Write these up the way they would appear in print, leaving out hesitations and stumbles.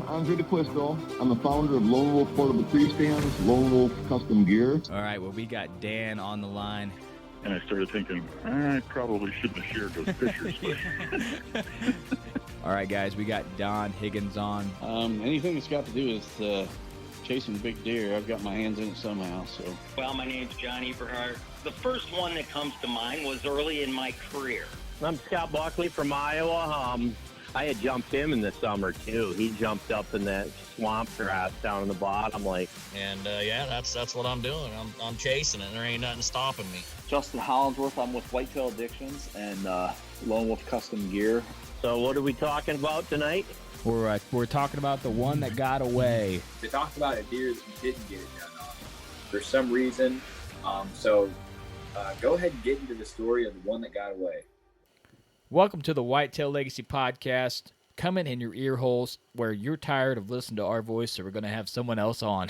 Andre DeQuisto. I'm the founder of Lone Wolf Portable Tree Stands, Lone Wolf Custom Gear. All right, well, we got Dan on the line. And I started thinking, I probably shouldn't have shared those pictures. But All right, guys, we got Don Higgins on. Anything that's got to do with chasing big deer, I've got my hands in it somehow. So. Well, my name's John Eberhardt. The first one that comes to mind was early in my career. I'm Scott Buckley from Iowa. I had jumped him in the summer, too. He jumped up in that swamp grass down in the bottom lake. And, yeah, that's what I'm doing. I'm chasing it. There ain't nothing stopping me. Justin Hollinsworth. I'm with Whitetail Addictions and Lone Wolf Custom Gear. So what are we talking about tonight? We're talking about the one that got away. They talked about a deer that you didn't get it done on for some reason. So go ahead and get into the story of the one that got away. Welcome to the Whitetail Legacy Podcast, coming in your ear holes where you're tired of listening to our voice, so we're going to have someone else on.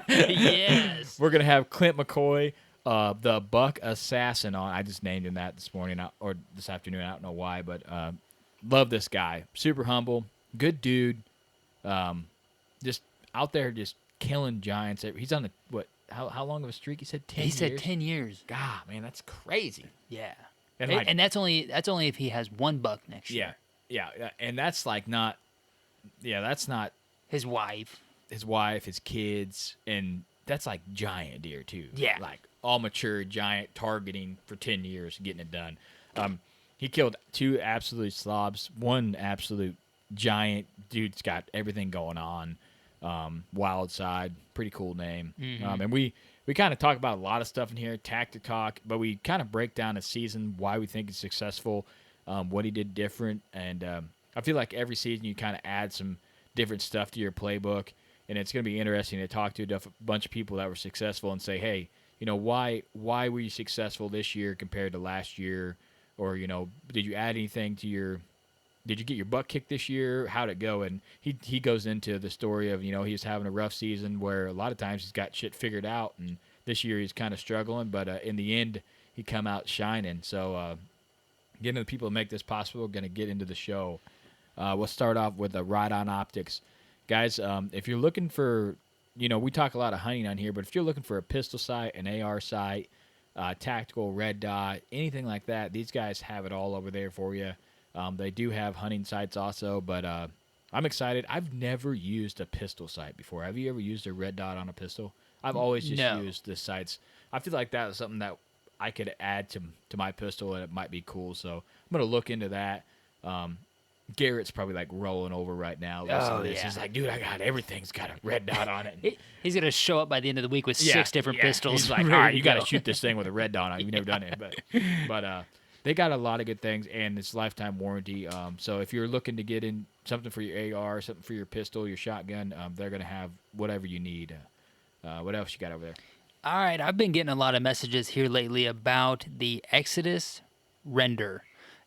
Yes. We're going to have Clint McCoy, the Buck Assassin, on. I just named him that this morning or this afternoon. I don't know why, but love this guy. Super humble, good dude. Just out there just killing giants. He's on how long of a streak? He said 10 years? He said 10 years. God, man, that's crazy. Yeah. And that's only if he has one buck next year. Yeah, and that's that's not his wife, his kids, and that's like giant deer too. Yeah, like all mature giant targeting for 10 years, getting it done. He killed 2 absolute slobs, 1 absolute giant. Dude's got everything going on. Wild Side, pretty cool name. Mm-hmm. And we kind of talk about a lot of stuff in here, tactic talk, but we kind of break down a season, why we think it's successful, what he did different, and I feel like every season you kind of add some different stuff to your playbook, and it's going to be interesting to talk to a bunch of people that were successful and say, hey, why were you successful this year compared to last year, or did you add anything to did you get your butt kicked this year? How'd it go? And he goes into the story of, he's having a rough season where a lot of times he's got shit figured out, and this year he's kind of struggling, but in the end, he come out shining. So getting to the people to make this possible, we're going to get into the show. We'll start off with the Ride On Optics. Guys, if you're looking for, we talk a lot of hunting on here, but if you're looking for a pistol sight, an AR sight, tactical, red dot, anything like that, these guys have it all over there for you. They do have hunting sights also, but I'm excited. I've never used a pistol sight before. Have you ever used a red dot on a pistol? I've always just used the sights. I feel like that is something that I could add to my pistol, and it might be cool. So I'm going to look into that. Garrett's probably like rolling over right now. Oh, this. Yeah. He's like, dude, everything's got a red dot on it. He's going to show up by the end of the week with 6 different pistols. He's like, all right, you got to shoot this thing with a red dot on it. You've never done it. But they got a lot of good things, and it's lifetime warranty. So if you're looking to get in something for your AR, something for your pistol, your shotgun, they're going to have whatever you need. What else you got over there? All right, I've been getting a lot of messages here lately about the Exodus Render,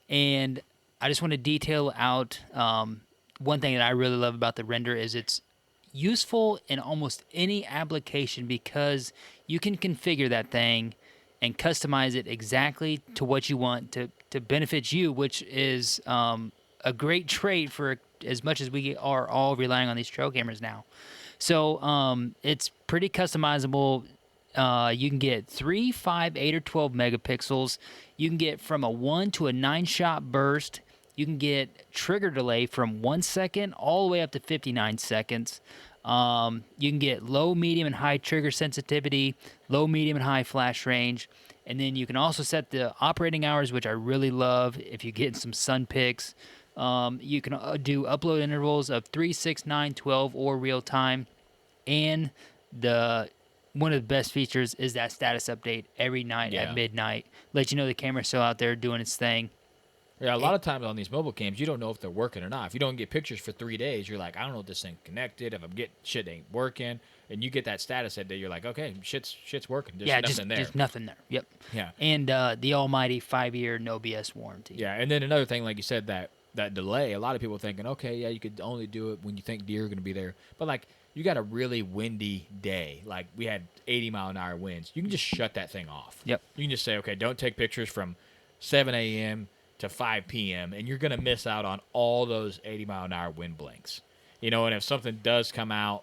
and I just want to detail out one thing that I really love about the Render is it's useful in almost any application because you can configure that thing and customize it exactly to what you want to benefit you, which is a great trait for as much as we are all relying on these trail cameras now. So it's pretty customizable. You can get 3, 5, 8, or 12 megapixels. You can get from a 1 to a 9-shot burst. You can get trigger delay from 1 second all the way up to 59 seconds. You can get low, medium, and high trigger sensitivity, low, medium, and high flash range. And then you can also set the operating hours, which I really love if you get some sun pics. You can do upload intervals of 3, 6, 9, 12, or real time. And one of the best features is that status update every night at midnight. Let you know the camera's still out there doing its thing. Yeah, a lot of times on these mobile cams, you don't know if they're working or not. If you don't get pictures for 3 days, you're like, I don't know if this thing connected, if I'm getting shit ain't working. And you get that status that day, you're like, okay, shit's working. There's nothing there. Just nothing there. Yep. Yeah. And the almighty 5-year no BS warranty. Yeah, and then another thing, like you said, that delay, a lot of people thinking, okay, yeah, you could only do it when you think deer are going to be there. But, like, you got a really windy day. Like, we had 80-mile-an-hour winds. You can just shut that thing off. Yep. You can just say, okay, don't take pictures from 7 a.m. to 5 p.m., and you're going to miss out on all those 80-mile-an-hour wind blinks. And if something does come out,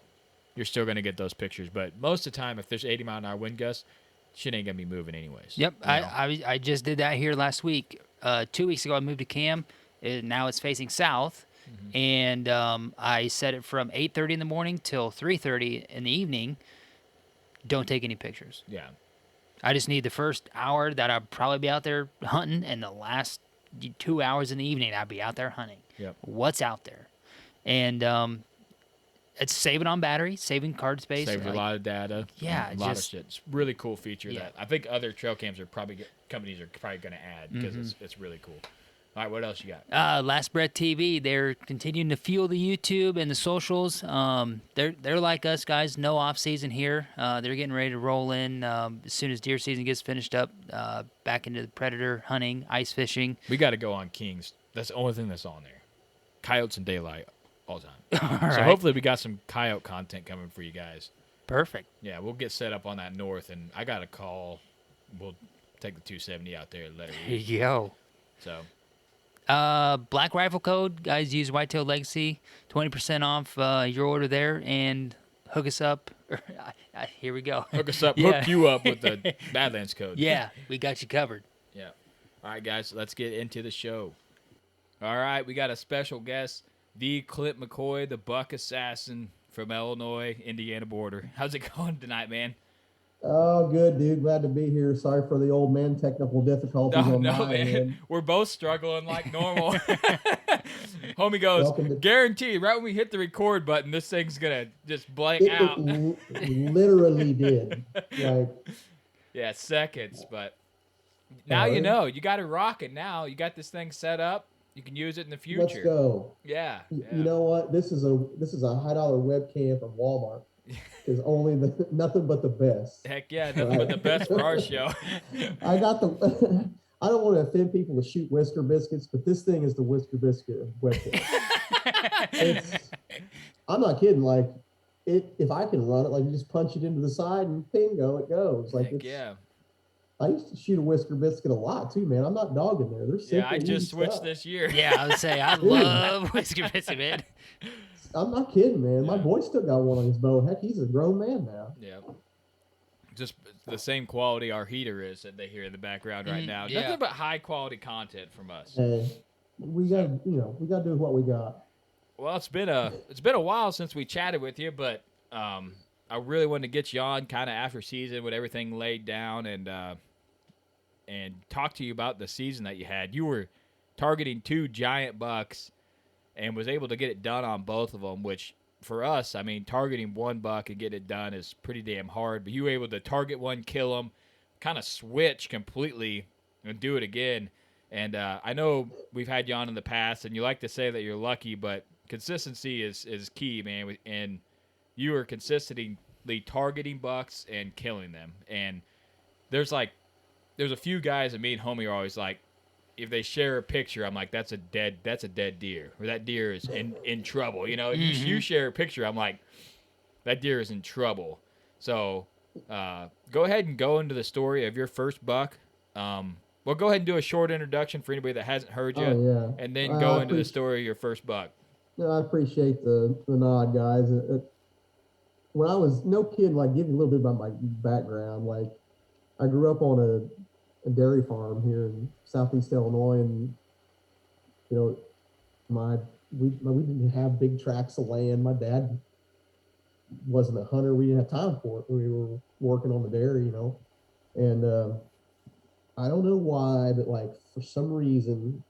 you're still going to get those pictures. But most of the time, if there's 80-mile-an-hour wind gusts, shit ain't going to be moving anyways. Yep. I just did that here last week. 2 weeks ago, I moved to Cam. Now it's facing south. And I set it from 8:30 in the morning till 3:30 in the evening. Don't take any pictures. Yeah. I just need the first hour that I'll probably be out there hunting, and the last 2 hours in the evening I'll be out there hunting. Yep. What's out there? And it's saving on battery, saving card space. Saves a lot of data. Yeah. A lot of shit. It's a really cool feature that I think other trail cams companies are probably going to add because it's really cool. All right, what else you got? Last Breath TV, they're continuing to fuel the YouTube and the socials. They're like us guys, no off season here. They're getting ready to roll in as soon as deer season gets finished up, back into the predator hunting, ice fishing. We got to go on Kings. That's the only thing that's on there. Coyotes and daylight all the time. So hopefully we got some coyote content coming for you guys. Perfect. Yeah, we'll get set up on that north, and I got a call. We'll take the 270 out there and let it read. Yo. So. Black Rifle Code, guys, use Whitetail Legacy, 20% off your order there, and hook us up. Here we go. Hook us up, hook you up with the Badlands code. Yeah, we got you covered. Yeah. All right, guys, let's get into the show. All right, we got a special guest, the Clint McCoy, the buck assassin from Illinois, Indiana border. How's it going tonight, man? Oh, good, dude. Glad to be here. Sorry for the old man technical difficulties on my end. We're both struggling like normal. Homie goes, guaranteed, right when we hit the record button, this thing's going to just blank out. It literally did. Yeah, seconds. But now you know. You got to rock it now. You got this thing set up. You can use it in the future. Let's go. Yeah. You know what? This is a high dollar webcam from Walmart. Is only nothing but the best. Heck yeah, nothing but the best for our show. I got the. I don't want to offend people to shoot Whisker Biscuits, but this thing is the Whisker Biscuit webcam. I'm not kidding. If I can run it, you just punch it into the side and bingo, it goes. Heck yeah. I used to shoot a Whisker Biscuit a lot too, man. I'm not dogging there. They're simple. Yeah, I just switched this year. Yeah, I would say I love Whisker Biscuit, man. I'm not kidding, man. My boy still got one on his bow. Heck, he's a grown man now. Yeah. Just the same quality our heater is that they hear in the background right now. Yeah. Nothing but high quality content from us. Hey, we got to do what we got. Well, it's been a while since we chatted with you, but I really wanted to get you on kind of after season with everything laid down and talk to you about the season that you had. You were targeting 2 giant bucks and was able to get it done on both of them, which for us, I mean, targeting 1 buck and get it done is pretty damn hard. But you were able to target one, kill him, kind of switch completely and do it again. And I know we've had you on in the past, and you like to say that you're lucky, but consistency is key, man. And you are consistently targeting bucks and killing them. And there's a few guys that me and homie are always like, if they share a picture, I'm like, that's a dead deer, or that deer is in trouble. You share a picture, I'm like, that deer is in trouble. So go ahead and go into the story of your first buck. Well, go ahead and do a short introduction for anybody that hasn't heard you, and then go into the story of your first buck. I appreciate the nod, guys. When I was no kid, give you a little bit about my background. I grew up on a dairy farm here in southeast Illinois, and we didn't have big tracts of land. My dad wasn't a hunter. We didn't have time for it. We were working on the dairy, and I don't know why, but for some reason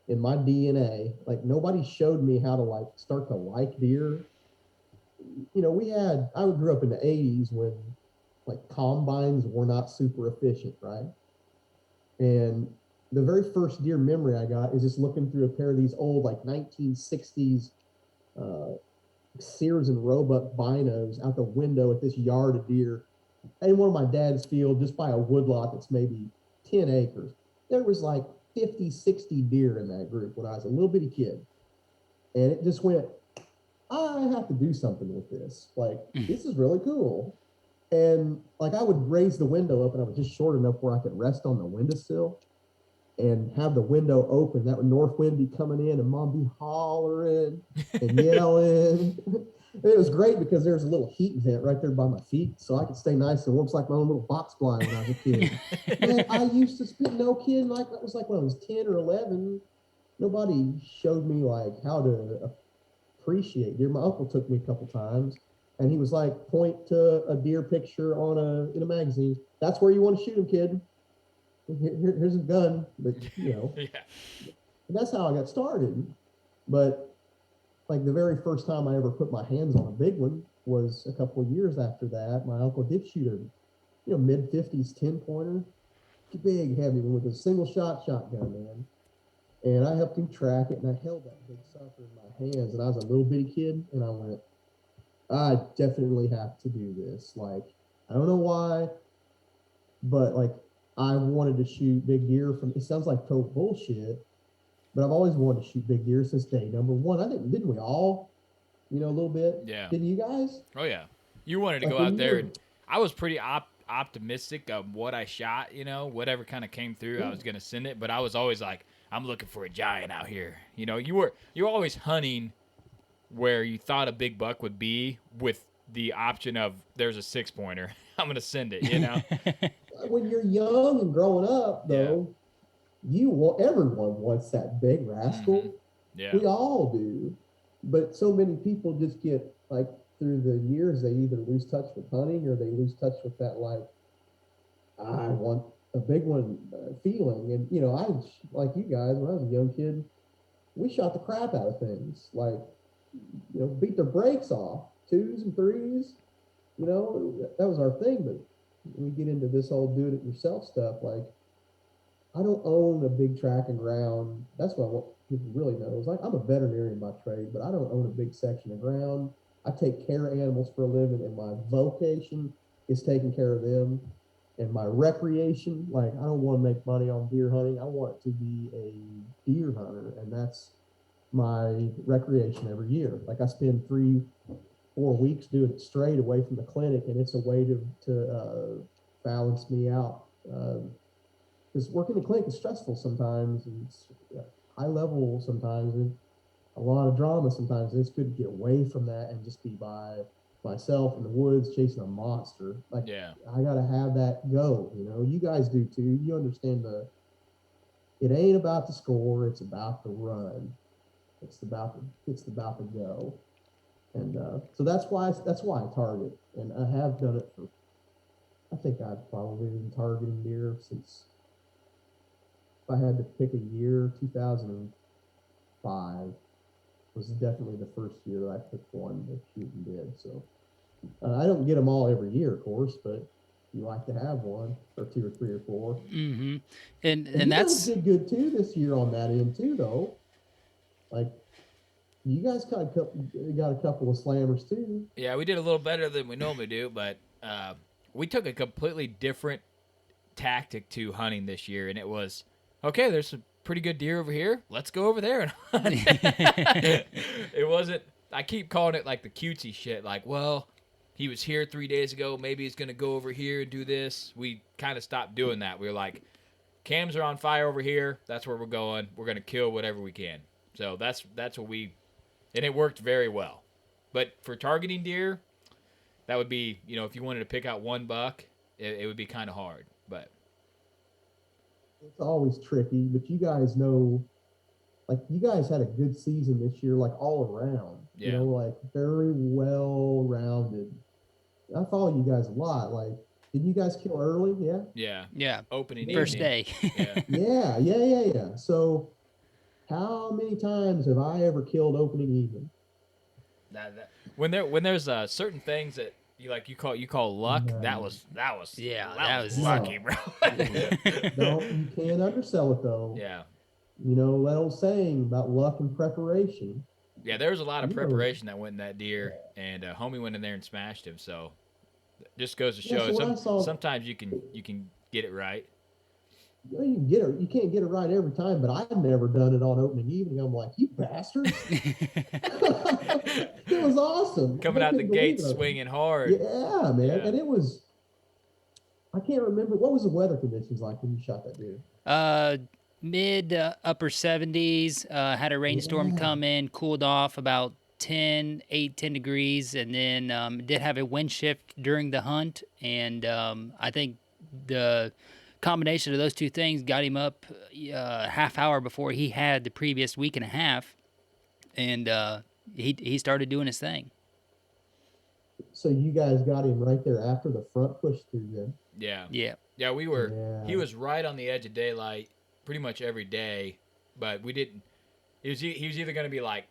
in my DNA, nobody showed me how to start to like deer. I grew up in the 80s when combines were not super efficient, right? And the very first deer memory I got is just looking through a pair of these old 1960s Sears and Roebuck binos out the window at this yard of deer in one of my dad's field, just by a woodlot that's maybe 10 acres. There was 50, 60 deer in that group when I was a little bitty kid. And it just went, I have to do something with this. This is really cool. And I would raise the window up, and I was just short enough where I could rest on the windowsill. and have the window open. That would north wind be coming in and mom be hollering and yelling. It was great because there's a little heat vent right there by my feet, so I could stay nice and warm. It's like my own little box blind when I was a kid. Man, I used to spend no kidding, like that was like when I was 10 or 11. Nobody showed me like how to appreciate deer. My uncle took me a couple times, and he was like, point to a deer picture in a magazine. That's where you want to shoot him, kid. Here's a gun, but Yeah. And that's how I got started. But like the very first time I ever put my hands on a big one was a couple of years after that. My uncle did shoot a mid-50s 10-pointer, big heavy one with a single shotgun, man. And I helped him track it, and I held that big sucker in my hands, and I was a little bitty kid, and I went, I definitely have to do this. Like, I don't know why, but like I wanted to shoot big deer from, it sounds like total bullshit, but I've always wanted to shoot big deer since day number one. I think, didn't we all, a little bit? Yeah. Didn't you guys? Oh, yeah. You wanted to Like, go when out you there, were- and I was pretty optimistic of what I shot, whatever kind of came through, I was going to send it, but I was always like, I'm looking for a giant out here. You're always hunting where you thought a big buck would be with the option of there's a 6-pointer. I'm going to send it, When you're young and growing up, though, everyone wants that big rascal. Mm-hmm. Yeah. We all do. But so many people just get, like, through the years, they either lose touch with hunting or they lose touch with that, like, I want a big one feeling. And, I, like you guys, when I was a young kid, we shot the crap out of things. Like, beat their brakes off, 2s and 3s. That was our thing. But we get into this whole do-it-yourself stuff. Like, I don't own a big track and ground. That's what I want people to really know. Is like, I'm a veterinarian by trade, but I don't own a big section of ground. I take care of animals for a living, and my vocation is taking care of them. And my recreation, like, I don't want to make money on deer hunting. I want to be a deer hunter, and that's my recreation every year. Like, I spend 3-4 weeks doing it straight away from the clinic, and it's a way to balance me out. Because working in the clinic is stressful sometimes, and it's high level sometimes, and a lot of drama sometimes. And it's good to get away from that and just be by myself in the woods chasing a monster. Like, I gotta have that go. You guys do too. You understand it ain't about the score, it's about the run. It's about the go. And so that's why I target, and I have done it for, I think I've probably been targeting deer since, if I had to pick a year, 2005 was definitely the first year that I picked one to shoot and did. So I don't get them all every year, of course, but you like to have one or 2 or 3 or 4. Mm-hmm. And And that's did good too this year on that end too, though. Like, you guys got a couple of slammers too. Yeah, we did a little better than we normally do, but we took a completely different tactic to hunting this year, and it was, okay, there's some pretty good deer over here. Let's go over there and hunt. It wasn't, I keep calling it like the cutesy shit, like, well, he was here 3 days ago, maybe he's going to go over here and do this. We kind of stopped doing that. We were like, cams are on fire over here. That's where we're going. We're going to kill whatever we can. So that's what we, and it worked very well. But for targeting deer, that would be, if you wanted to pick out one buck, it would be kind of hard. But it's always tricky. But you guys know, like, you guys had a good season this year, like, all around. Yeah. Like, very well rounded. I follow you guys a lot. Like, did you guys kill early? Yeah. Yeah. Opening First evening. day. Yeah. Yeah. So, how many times have I ever killed opening evening? When there's certain things that you call luck, No. that was that was lucky, bro. You can't undersell it though. Yeah. That old saying about luck and preparation. Yeah, there was a lot of preparation that went in that deer, and homie went in there and smashed him. So, just goes to show, so when I saw- sometimes you can get it right. You can get it. You can't get it right every time, but I've never done it on opening evening. I'm like, you bastards! It was awesome. Coming I out the couldn't gate believe it. swinging hard. Yeah, man, Yeah. and it was. I can't remember what was the weather conditions like when you shot that deer. mid upper 70s. Had a rainstorm come in, cooled off about 10 degrees, and then did have a wind shift during the hunt. And I think the combination of those two things got him up half hour before he had the previous week and a half, and he started doing his thing. So you guys got him right there after the front push through then. Yeah, we were. Yeah. He was right on the edge of daylight pretty much every day, but we didn't. He was either going to be like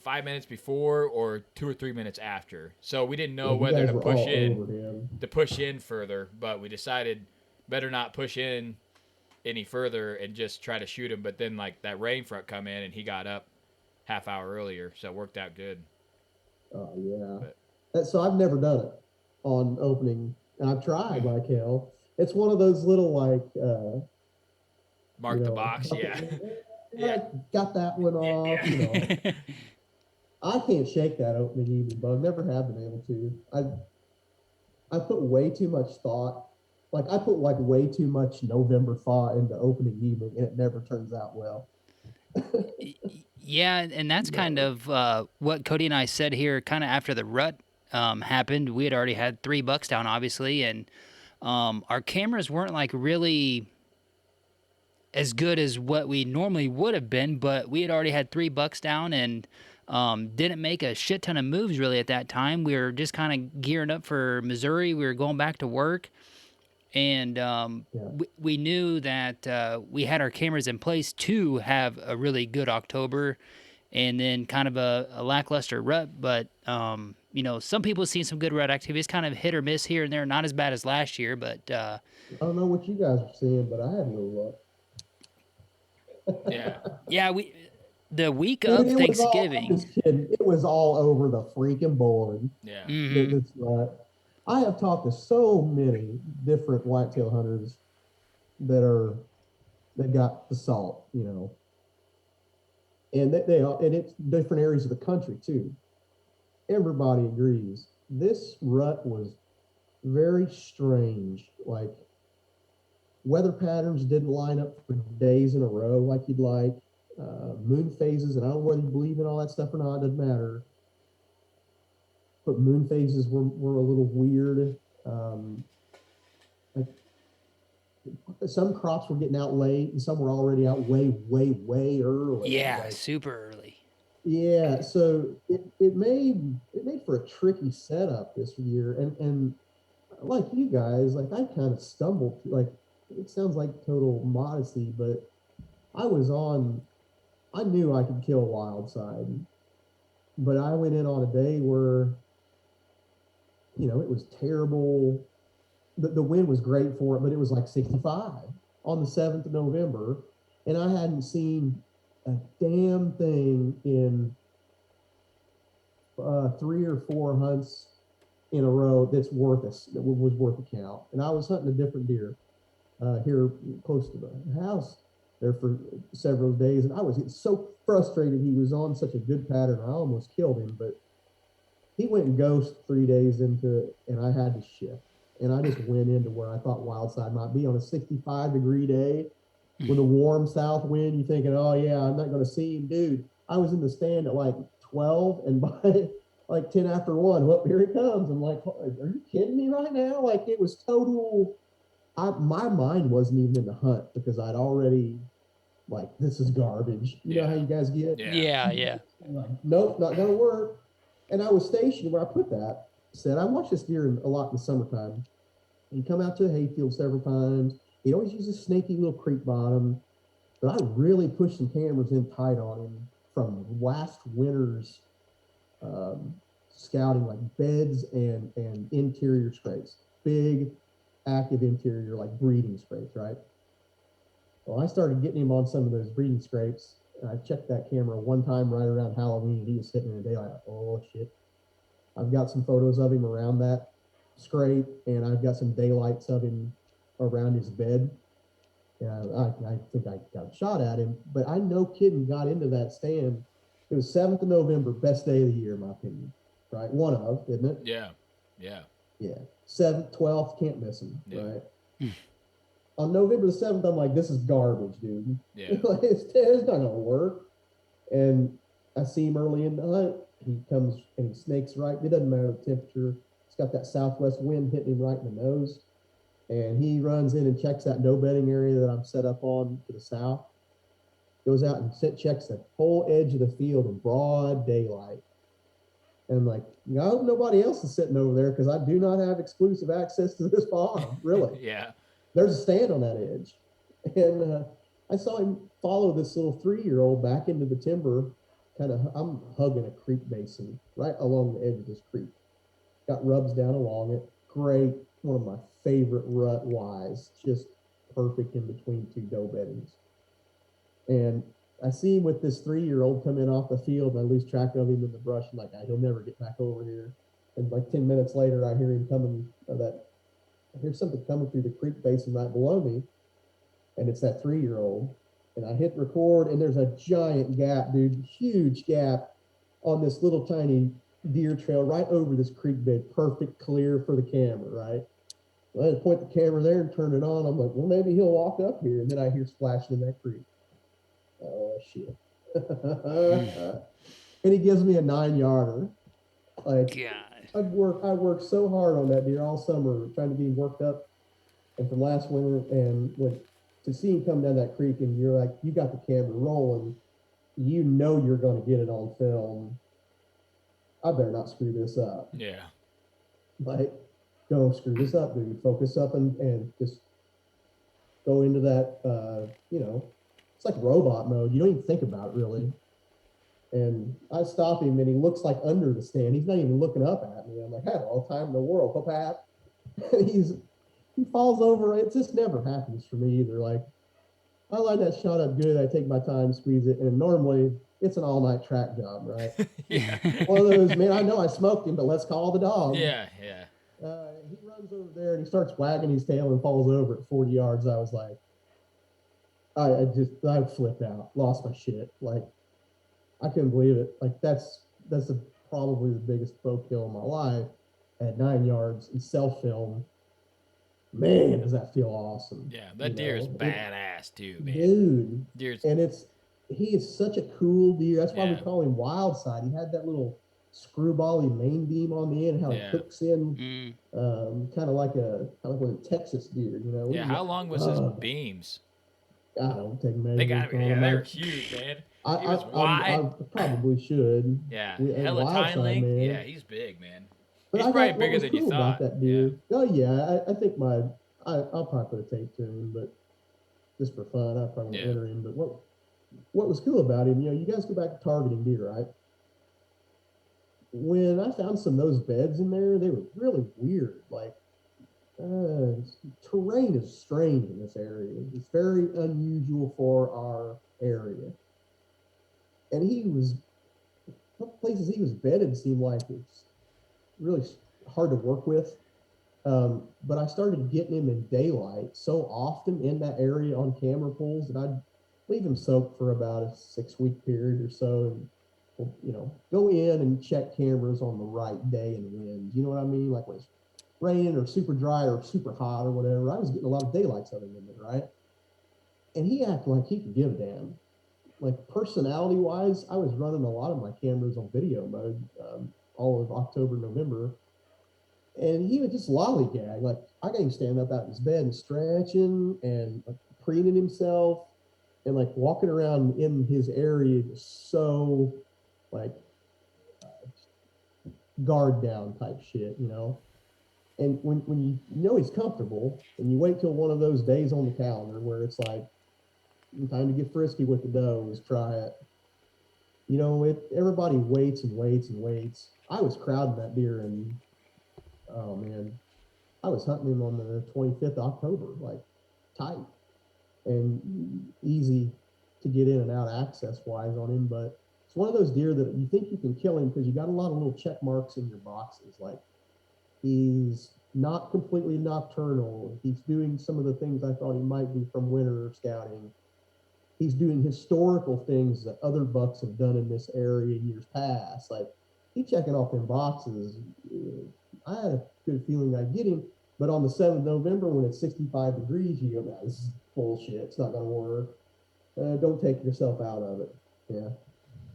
5 minutes before or 2 or 3 minutes after. So we didn't know whether to push in further, but we decided better not push in any further and just try to shoot him. But then like that rain front come in and he got up half hour earlier, so it worked out good. Oh yeah. So I've never done it on opening, and I've tried like hell. It's one of those little like mark the box, yeah. Got that one off. You know, I can't shake that opening evening, but I've never have been able to. I put way too much thought. Like I put like way too much November thought into opening evening, and it never turns out well. Yeah, and that's kind of what Cody and I said here kind of after the rut happened. We had already had 3 bucks down, obviously, and our cameras weren't like really as good as what we normally would have been, but we had already had 3 bucks down and didn't make a shit ton of moves really at that time. We were just kind of gearing up for Missouri. We were going back to work. And we knew that we had our cameras in place to have a really good October and then kind of a lackluster rut. But, you know, some people have seen some good rut activity. It's kind of hit or miss here and there. Not as bad as last year, but... I don't know what you guys are seeing, but I had no luck. Yeah, the week of Thanksgiving... It was all over the freaking board. Yeah. This rut. I have talked to so many different whitetail hunters that got the salt, you know, and and it's different areas of the country too. Everybody agrees this rut was very strange. Like weather patterns didn't line up for days in a row like you'd like. Moon phases, and I don't know whether you believe in all that stuff or not. It doesn't matter. But moon phases were a little weird. Like some crops were getting out late, and some were already out way early. Yeah, like, super early. Yeah, so it made for a tricky setup this year, and like you guys, like I kind of stumbled. Like it sounds like total modesty, but I knew I could kill wild side, but I went in on a day where, you know, it was terrible. The wind was great for it, but it was like 65 on the 7th of November. And I hadn't seen a damn thing in 3 or 4 hunts in a row that was worth a count. And I was hunting a different deer here close to the house there for several days. And I was getting so frustrated. He was on such a good pattern. I almost killed him, but he went and ghost 3 days into it, and I had to shift. And I just went into where I thought wild side might be on a 65-degree day with a warm south wind. You're thinking, oh, yeah, I'm not going to see him. Dude, I was in the stand at like 12, and by like 10 after 1, well, here he comes. I'm like, are you kidding me right now? Like, it was total. My mind wasn't even in the hunt because I'd already, like, this is garbage. You know how you guys get? Yeah. Like, nope, not going to work. And I was stationed where I put that. Said I watch this deer a lot in the summertime. He'd come out to a hayfield several times. He'd always use a snaky little creek bottom. But I really pushed some cameras in tight on him from last winter's scouting, like beds and interior scrapes. Big, active interior, like breeding scrapes, right? Well, I started getting him on some of those breeding scrapes. And I checked that camera one time right around Halloween. He was sitting in the daylight. Oh, shit. I've got some photos of him around that scrape, and I've got some daylights of him around his bed. And I think I got a shot at him, but I no kidding got into that stand. It was 7th of November, best day of the year, in my opinion. Right? One of, isn't it? Yeah. 7th, 12th, can't miss him, right? on November the 7th, I'm like, this is garbage, dude. Yeah. It's not gonna work. And I see him early in the hunt. He comes and he snakes right. It doesn't matter the temperature. It's got that southwest wind hitting him right in the nose. And he runs in and checks that no bedding area that I'm set up on to the south. Goes out and checks the whole edge of the field in broad daylight. And I'm like, I hope nobody else is sitting over there because I do not have exclusive access to this farm, really. Yeah. There's a stand on that edge. And I saw him follow this little 3-year-old back into the timber. I'm hugging a creek basin right along the edge of this creek. Got rubs down along it. Great. One of my favorite rut Ys. Just perfect in between two doe beddings. And I see him with this 3-year-old come in off the field, and I lose track of him in the brush. I'm like, he'll never get back over here. And like 10 minutes later, I hear him coming, I hear something coming through the creek basin right below me, and it's that 3-year-old. And I hit record, and there's a giant gap, dude, huge gap on this little tiny deer trail right over this creek bed, perfect clear for the camera, right? Well, I had to point the camera there and turn it on. I'm like, well, maybe he'll walk up here. And then I hear splashing in that creek. Oh, shit. And he gives me a 9-yarder. Like, God. I worked so hard on that deer all summer trying to get him worked up, and from last winter, and to see him come down that creek, and you're like, you got the camera rolling, you know you're going to get it on film. I better not screw this up. Yeah. Like, don't screw this up, dude. Focus up and just go into that, it's like robot mode. You don't even think about it, really. And I stop him, and he looks like under the stand. He's not even looking up at me. I'm like, hey, all the time in the world, Pat. He falls over. It just never happens for me either. Like, I line that shot up good. I take my time, squeeze it, and normally it's an all-night track job, right? Yeah. One of those, man, I know I smoked him, but let's call the dog. Yeah. He runs over there, and he starts wagging his tail and falls over at 40 yards. I was like, I flipped out, lost my shit. Like, I couldn't believe it. Like, that's probably the biggest bow kill in my life at 9 yards in self-film. Man, does that feel awesome. Yeah, that deer is badass too, man. Dude. Deer's... And he is such a cool deer. That's why we Yeah. call him Wildside. He had that little screwbally main beam on the end, how it hooks in, kind of like a Texas deer, you know. Yeah, how long was his beams? I don't take measurements. They gotta be, yeah, they're huge, man. He was wide. I probably should. Yeah, And hella tine Wildside, length. man. Yeah, he's big, man. But He's probably bigger than you cool about thought. that deer. Oh yeah, I think I'll probably put a tape to him, but just for fun, I probably won't enter him. But what was cool about him, you guys go back to targeting deer, right? When I found some of those beds in there, they were really weird. Like, terrain is strange in this area. It's very unusual for our area. And the places he was bedded seemed like it's really hard to work with. But I started getting him in daylight so often in that area on camera pulls that I'd leave him soaked for about a 6-week period or so, and go in and check cameras on the right day and wind. You know what I mean? Like when it's raining or super dry or super hot or whatever. I was getting a lot of daylights out of him, right? And he acted like he could give a damn. Like personality-wise, I was running a lot of my cameras on video mode all of October, November. And he would just lollygag. Like, I got him standing up out of his bed and stretching and preening himself and like walking around in his area just so like guard down type shit, And when you know he's comfortable and you wait till one of those days on the calendar where it's like time to get frisky with the does, try it. Everybody waits and waits and waits. I was crowding that deer and oh man, I was hunting him on the 25th of October, like tight and easy to get in and out access wise on him. But it's one of those deer that you think you can kill him because you got a lot of little check marks in your boxes. Like, he's not completely nocturnal. He's doing some of the things I thought he might do from winter scouting. He's doing historical things that other bucks have done in this area in years past. Like, he's checking off them boxes. I had a good feeling I'd get him. But on the 7th of November, when it's 65 degrees, you go, "Man, this is bullshit. It's not going to work." Don't take yourself out of it. Yeah.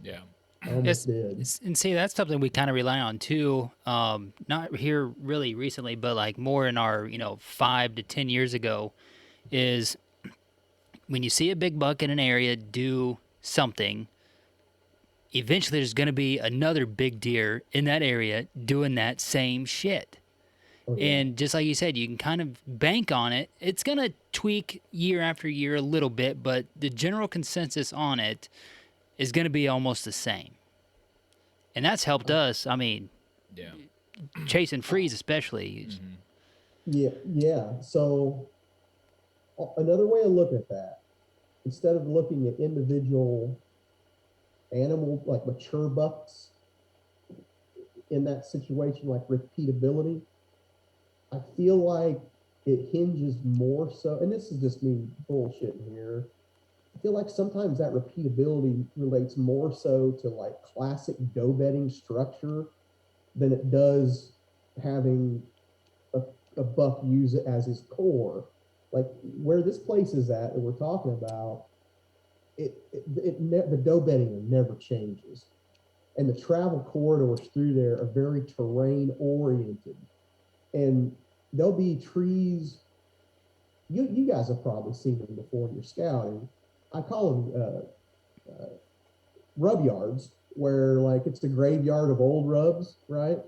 Yeah. I almost did. And see, that's something we kind of rely on too. Not here really recently, but like more in our 5 to 10 years ago, is when you see a big buck in an area do something. Eventually, there's going to be another big deer in that area doing that same shit. Okay. And just like you said, you can kind of bank on it. It's going to tweak year after year a little bit, but the general consensus on it is going to be almost the same. And that's helped us. I mean, Yeah. chasing freeze especially. Yeah. So another way of looking at that, instead of looking at individual animal, like mature bucks in that situation, like repeatability, I feel like it hinges more so, and this is just me bullshitting here, I feel like sometimes that repeatability relates more so to like classic doe bedding structure than it does having a buck use it as his core. Like where this place is at that we're talking about, the doe bedding never changes, and the travel corridors through there are very terrain oriented, and there'll be trees. You guys have probably seen them before when you're scouting. I call them rub yards, where like it's the graveyard of old rubs, right?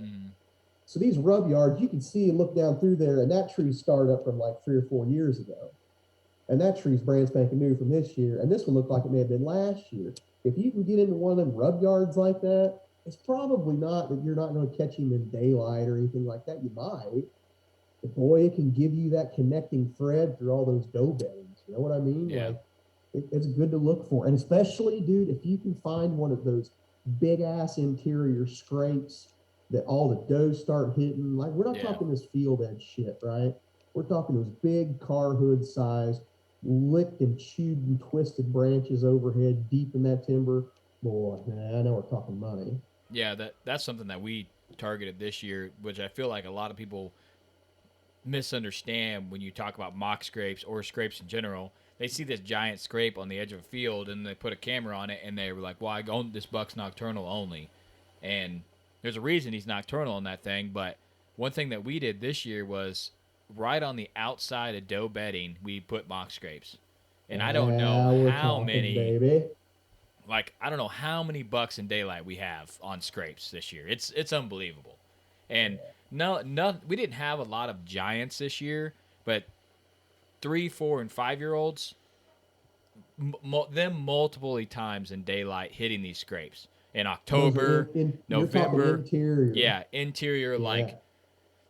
So these rub yards, you can see and look down through there, and that tree started up from like 3 or 4 years ago. And that tree's brand spanking new from this year. And this one looked like it may have been last year. If you can get into one of them rub yards like that, it's probably not that you're not going to catch him in daylight or anything like that. You might. But boy, it can give you that connecting thread through all those doe beddings. You know what I mean? Yeah. Like, it's good to look for. And especially, dude, if you can find one of those big-ass interior scrapes that all the does start hitting. Like, we're not talking this field edge shit, right? We're talking those big car hood size, licked and chewed and twisted branches overhead deep in that timber. Boy, man, I know we're talking money. Yeah, that's something that we targeted this year, which I feel like a lot of people misunderstand when you talk about mock scrapes or scrapes in general. They see this giant scrape on the edge of a field and they put a camera on it and they were like, well, this buck's nocturnal only. And there's a reason he's nocturnal on that thing, but one thing that we did this year was right on the outside of doe bedding, we put mock scrapes. And I don't know how many, baby. like, I don't know how many bucks in daylight we have on scrapes this year. It's unbelievable. And no, we didn't have a lot of giants this year, but 3, 4, and 5-year-olds, them multiple times in daylight hitting these scrapes. In October, November. Interior. Yeah, interior. Like,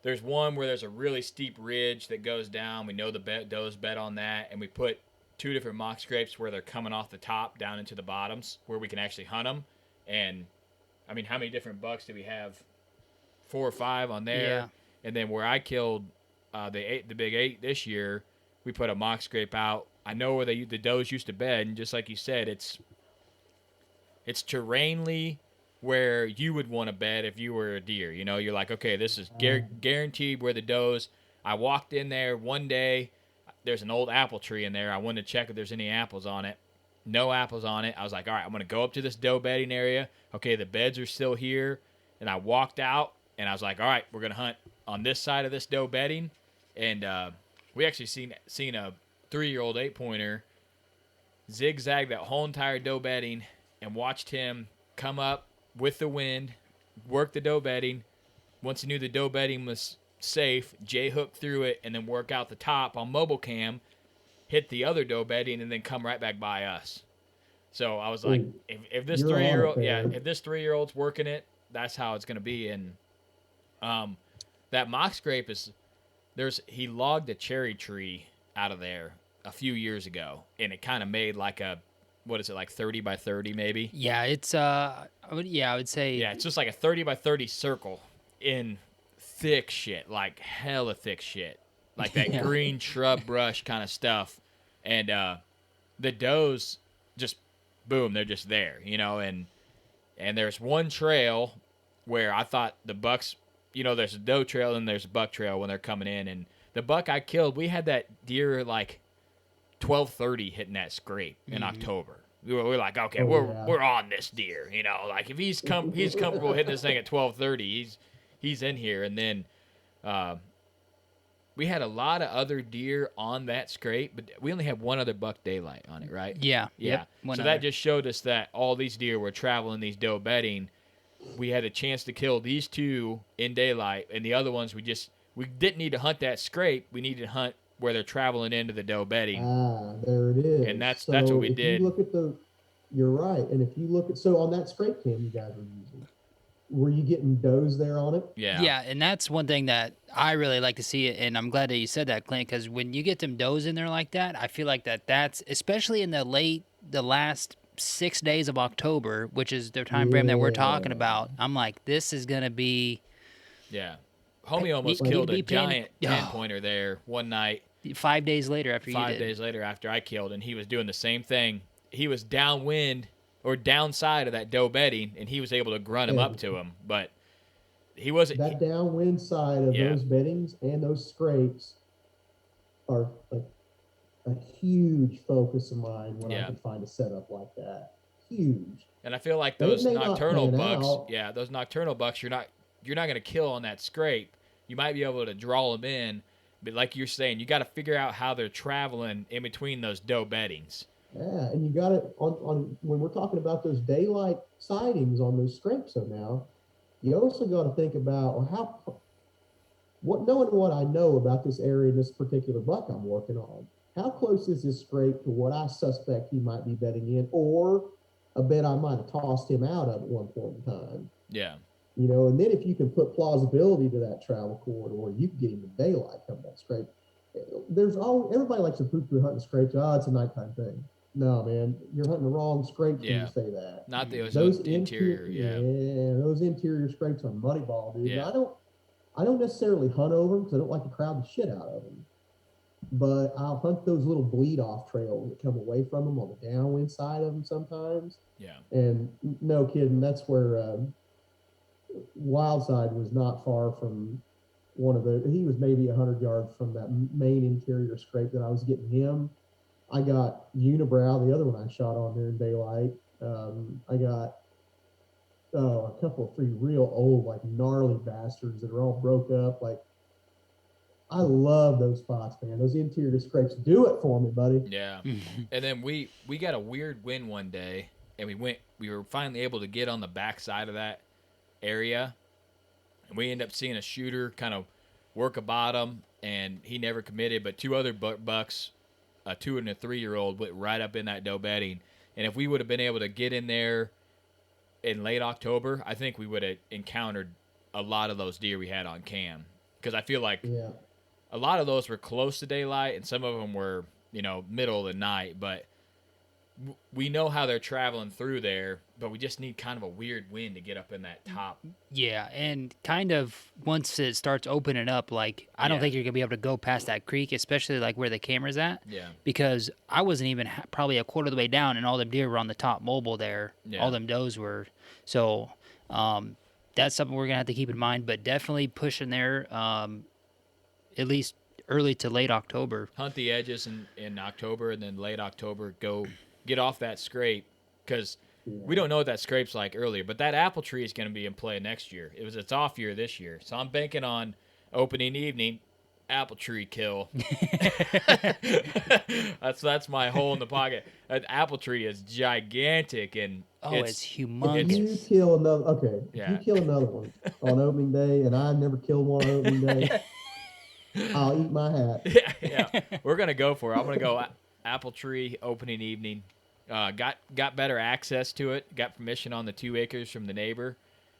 there's one where there's a really steep ridge that goes down. We know the does bed on that, and we put 2 different mock scrapes where they're coming off the top down into the bottoms where we can actually hunt them. And, I mean, how many different bucks do we have? 4 or 5 on there. Yeah. And then where I killed the big 8 this year, we put a mock scrape out. I know where the does used to bed, and just like you said, it's terrainly where you would want to bed if you were a deer. You know, you're like, okay, this is guaranteed where the does. I walked in there one day. There's an old apple tree in there. I wanted to check if there's any apples on it. No apples on it. I was like, all right, I'm going to go up to this doe bedding area. Okay, the beds are still here. And I walked out, and I was like, all right, we're going to hunt on this side of this doe bedding. And we actually seen a 3-year-old 8-pointer zigzag that whole entire doe bedding, and watched him come up with the wind, work the doe bedding. Once he knew the doe bedding was safe, J-hook through it, and then work out the top on mobile cam, hit the other doe bedding, and then come right back by us. So I was like, if this 3-year-old, if this 3-year-old's working it, that's how it's going to be. And that mock scrape he logged a cherry tree out of there a few years ago, and it kind of made like a, what is it, like 30 by 30 maybe? Yeah, it's I would say. Yeah, it's just like a 30 by 30 circle in thick shit, like hella thick shit, like that green shrub brush kind of stuff. And the does just boom, they're just there, you know. And there's one trail where I thought the bucks, you know, there's a doe trail and there's a buck trail when they're coming in, and the buck I killed, we had that deer like 12:30 hitting that scrape in October. We're like, okay, we're on this deer, you know. Like if he's comfortable hitting this thing at 12:30, he's in here. And then we had a lot of other deer on that scrape, but we only had one other buck daylight on it, right? Yeah. Yeah. Yep, so that just showed us that all these deer were traveling these doe bedding. We had a chance to kill these 2 in daylight, and the other ones we didn't need to hunt that scrape. We needed to hunt where they're traveling into the doe bedding. There it is. And that's So what we if did. You look at you're right. And if you look at, so on that scrape cam you guys were using, were you getting does there on it? Yeah. Yeah, and that's one thing that I really like to see, and I'm glad that you said that, Clint, because when you get them does in there like that, I feel like that's, especially in the last 6 days of October, which is the time frame that we're talking about, I'm like, this is going to be... Yeah. Homie almost killed a giant 10-pointer there one night. 5 days later after you did. 5 days later after I killed, and he was doing the same thing. He was downwind or downside of that doe bedding, and he was able to grunt him up to him, but he wasn't. That downwind side of those beddings and those scrapes are a huge focus of mine when I can find a setup like that. Huge. And I feel like those nocturnal bucks, those nocturnal bucks, you're not going to kill on that scrape. You might be able to draw them in, but like you're saying, you got to figure out how they're traveling in between those doe beddings. Yeah, and you got it on when we're talking about those daylight sightings on those scrapes. So now, you also got to think about knowing what I know about this area and this particular buck I'm working on. How close is this scrape to what I suspect he might be bedding in, or a bed I might have tossed him out of at one point in time? Yeah. You know, and then if you can put plausibility to that travel corridor, you can get him in daylight come that scrape. Everybody likes to poo-poo hunting scrapes. Oh, it's a nighttime thing. No, man, you're hunting the wrong scrapes when you say that. Not those interior, those interior scrapes are muddy ball, dude. Yeah. I don't necessarily hunt over them because I don't like to crowd the shit out of them. But I'll hunt those little bleed off trails that come away from them on the downwind side of them sometimes. Yeah. And no kidding, that's where Wildside was not far from he was maybe 100 yards from that main interior scrape that I was getting him. I got Unibrow, the other one I shot on there in daylight. I got a couple of 3 real old, like gnarly bastards that are all broke up. Like, I love those spots, man. Those interior scrapes. Do it for me, buddy. Yeah. And then we got a weird wind one day, and we were finally able to get on the back side of that area, and we ended up seeing a shooter kind of work a bottom, and he never committed, but 2 other bucks, a 2 and a 3-year-old, went right up in that doe bedding. And if we would have been able to get in there in late October, I think we would have encountered a lot of those deer we had on cam, because I feel like a lot of those were close to daylight, and some of them were, middle of the night, but we know how they're traveling through there, but we just need kind of a weird wind to get up in that top. Yeah, and kind of once it starts opening up, like, I don't think you're going to be able to go past that creek, especially like where the camera's at. Yeah. Because I wasn't even probably a quarter of the way down, and all them deer were on the top mobile there. Yeah. All them does were. So that's something we're going to have to keep in mind, but definitely pushing there at least early to late October. Hunt the edges in October, and then late October go get off that scrape, because we don't know what that scrape's like earlier, but that apple tree is going to be in play next year. It's off year this year, so I'm banking on opening evening apple tree kill. that's my hole in the pocket. That apple tree is gigantic, and it's humongous. You kill another you kill another one on opening day, and I never killed one on opening day, I'll eat my hat. Yeah. We're gonna go for it. I'm gonna go apple tree opening evening. Got better access to it. Got permission on the 2 acres from the neighbor.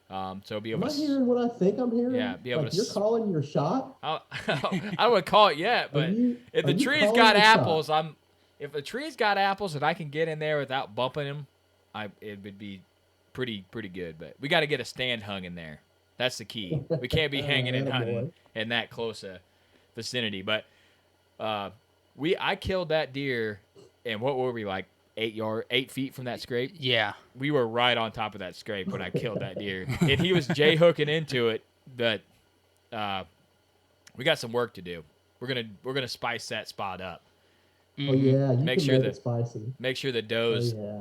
So be able Am I hearing what I think I'm hearing? Yeah, be able like to. You're calling your shot. I wouldn't call it yet, but if the tree's got apples, if the tree's got apples and I can get in there without bumping them, it would be pretty good. But we got to get a stand hung in there. That's the key. We can't be hanging and hunting in that close a vicinity. But I killed that deer, and what were we, like 8 feet from that scrape? Yeah. We were right on top of that scrape when I killed that deer. And he was J-hooking into it, but we got some work to do. we're gonna spice that spot up. Oh yeah, you Make can sure make that it spicy. Make sure the Oh does. yeah.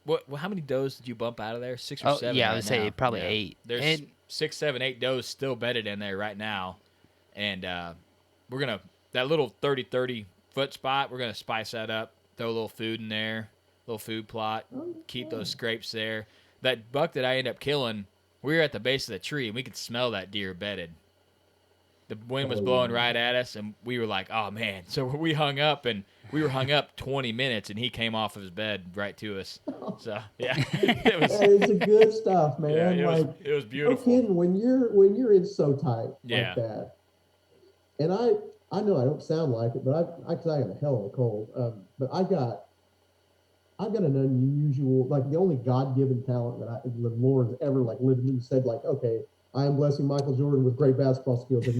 What? How many does did you bump out of there? 6 or Oh 7. yeah, I right would say now? probably Yeah. 8. There's And 6, 7, 8 does still bedded in there right now, and we're gonna that little 30 foot spot. We're gonna spice that up. Throw a little food in there, little food plot. Keep those scrapes there. That buck that I ended up killing, we were at the base of the tree and we could smell that deer bedded. The wind was blowing right at us, and we were like, "Oh man!" So we hung up, and we were hung up 20 minutes, and he came off of his bed right to us. So yeah, it was. It's a good stuff, man. Yeah, like it was beautiful. No kidding. When you're in so tight Yeah. like that, and I know I don't sound like it, but I got a hell of a cold. But I got an unusual, like the only God-given talent that the Lord's ever like lived in me. Said like, okay, I am blessing Michael Jordan with great basketball skills, and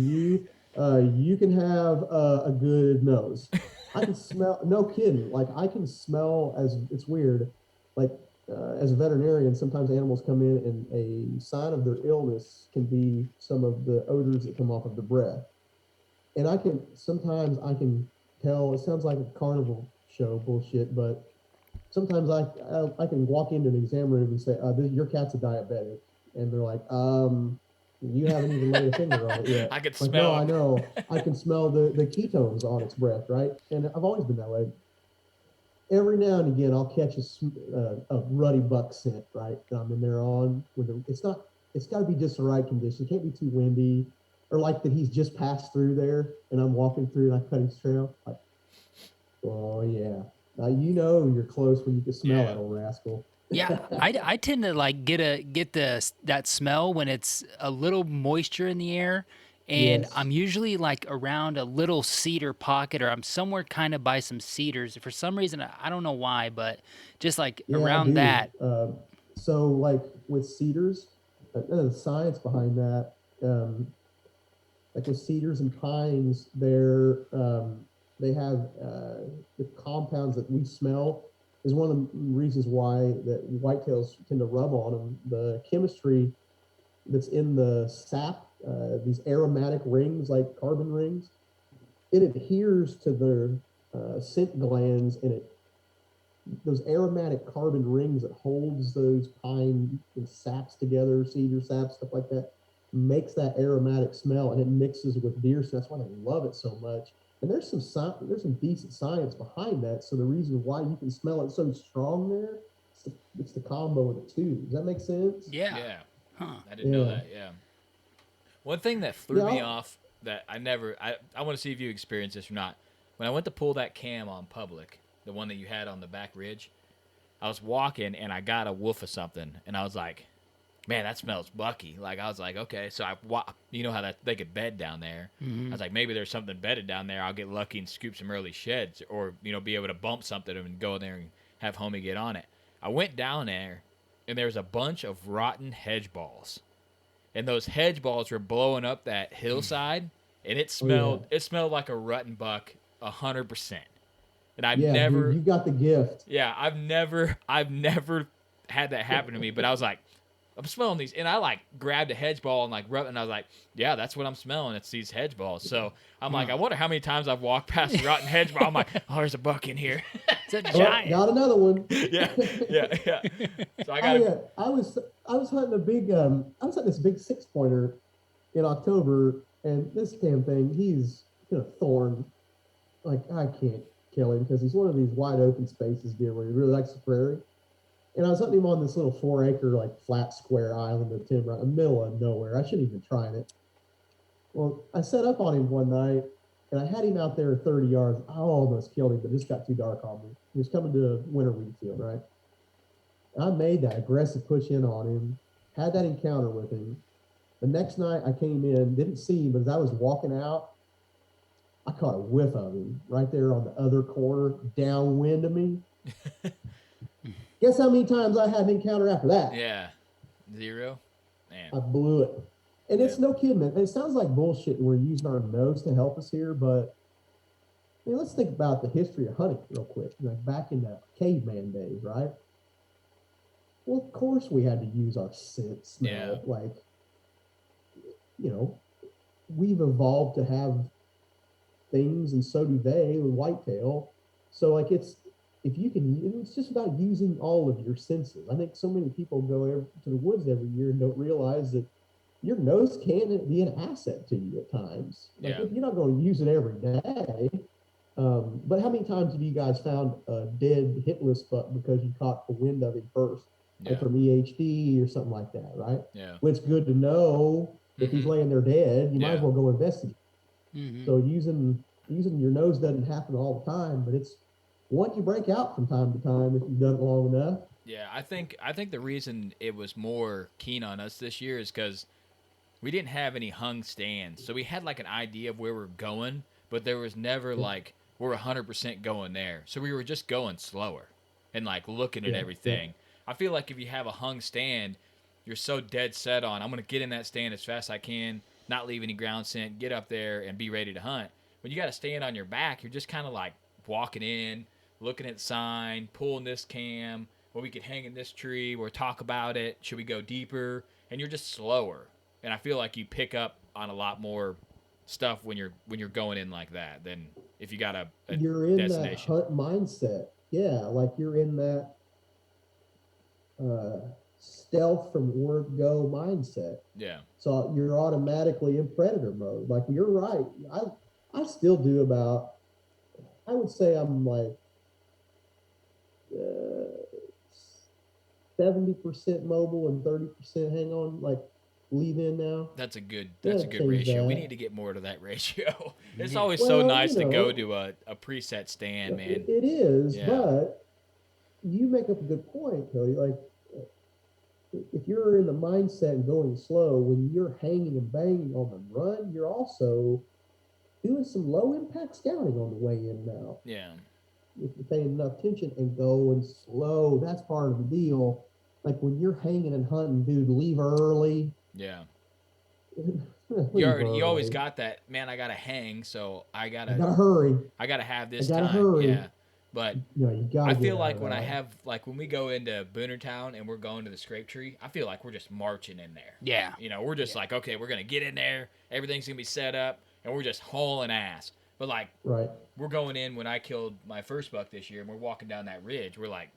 you can have a good nose. I can smell. No kidding. Like I can smell as it's weird. Like as a veterinarian, sometimes animals come in, and a sign of their illness can be some of the odors that come off of the breath. And sometimes I can tell. It sounds like a carnival show bullshit, but sometimes I can walk into an exam room and say, your cat's a diabetic. And they're like, you haven't even laid a finger on it yet. I can like, smell. No, I know. I can smell the ketones on its breath, right? And I've always been that way. Every now and again, I'll catch a ruddy buck scent, right? And I'm in there it's got to be just the right condition. It can't be too windy, or like that he's just passed through there and I'm walking through and I cut his trail. Like, oh yeah. You're close when you can smell that old rascal. yeah, I tend to like get that smell when it's a little moisture in the air, and Yes. I'm usually like around a little cedar pocket, or I'm somewhere kind of by some cedars. For some reason, I don't know why, but just like around that. So like with cedars, the science behind that, like with cedars and pines, they have the compounds that we smell is one of the reasons why that whitetails tend to rub on them. The chemistry that's in the sap, these aromatic rings, like carbon rings, it adheres to their scent glands, and those aromatic carbon rings that holds those pine and saps together, cedar saps, stuff like that, makes that aromatic smell, and it mixes with deer. So that's why they love it so much. And there's some decent science behind that. So the reason why you can smell it so strong there, it's the combo of the two. Does that make sense? Yeah. Yeah. Huh. I didn't know that. Yeah. One thing that threw me off that I want to see if you experienced this or not. When I went to pull that cam on public, the one that you had on the back ridge, I was walking and I got a whiff of something, and I was like, man, that smells bucky. Like, I was like, okay. So you know how they could bed down there. Mm-hmm. I was like, maybe there's something bedded down there. I'll get lucky and scoop some early sheds, or, be able to bump something and go in there and have homie get on it. I went down there, and there was a bunch of rotten hedge balls. And those hedge balls were blowing up that hillside, and it smelled like a rutting buck 100%. And I've never... Dude, you got the gift. Yeah, I've never had that happen to me, but I was like, I'm smelling these, and I like grabbed a hedge ball and like rubbed it, and I was like, yeah, that's what I'm smelling. It's these hedge balls. So I'm like, I wonder how many times I've walked past a rotten hedge ball. I'm like, oh, there's a buck in here. It's a giant. Got another one. Yeah. So I was hunting this big 6-pointer in October, and this damn thing, he's gonna thorn. Like, I can't kill him because he's one of these wide open spaces deer where he really likes the prairie. And I was hunting him on this little 4-acre, like flat square island of timber in the middle of nowhere. I shouldn't even try it. Well, I set up on him one night, and I had him out there 30 yards. I almost killed him, but it just got too dark on me. He was coming to a winter wheat field, right? And I made that aggressive push in on him, had that encounter with him. The next night I came in, didn't see him, but as I was walking out, I caught a whiff of him right there on the other corner, downwind of me. Guess how many times I had an encounter after that? Yeah. 0? Man. I blew it. And it's no kidding, man. It sounds like bullshit we're using our nose to help us here, but let's think about the history of hunting real quick. Like back in the caveman days, right? Well, of course we had to use our scent smell. Yeah. Like, we've evolved to have things, and so do they with whitetail. So like it's just about using all of your senses. I think so many people go to the woods every year and don't realize that your nose can be an asset to you at times. Like if you're not going to use it every day. But how many times have you guys found a dead hitless buck because you caught the wind of him first, like from EHD or something like that, right? Yeah. Well, it's good to know if he's laying there dead. You might as well go investigate. So using your nose doesn't happen all the time, but it's one you break out from time to time if you've done it long enough. Yeah, I think the reason it was more keen on us this year is because we didn't have any hung stands, so we had like an idea of where we're going, but there was never like we're 100% going there. So we were just going slower and like looking at everything. I feel like if you have a hung stand, you're so dead set on I'm gonna get in that stand as fast as I can, not leave any ground scent, get up there and be ready to hunt. When you got a stand on your back, you're just kind of like walking in, looking at the sign, pulling this cam. Well, we could hang in this tree or talk about it. Should we go deeper? And you're just slower. And I feel like you pick up on a lot more stuff when you're going in like that than if you got a you're in destination. that hunt mindset. Yeah, like you're in that stealth from word go mindset. Yeah. So you're automatically in predator mode. Like you're right. I still do about, I would say I'm like 70% mobile and 30% hang on, like leave in now. That's a good ratio. That. We need to get more to that ratio. It's always so nice to go to a preset stand, man. It is, but you make up a good point, Cody. Like if you're in the mindset and going slow, when you're hanging and banging on the run, you're also doing some low impact scouting on the way in now. Yeah. If you're paying enough attention and going slow, that's part of the deal. Like when you're hanging and hunting, dude, leave early. Yeah. You always got that, man, I gotta hang, so I gotta hurry. I gotta have this time. Hurry. Yeah. But I feel like when I have, like when we go into Boonertown and we're going to the scrape tree, I feel like we're just marching in there. Yeah. You know, we're just like, okay, we're going to get in there. Everything's going to be set up and we're just hauling ass. But like, we're going in when I killed my first buck this year and we're walking down that ridge. We're like,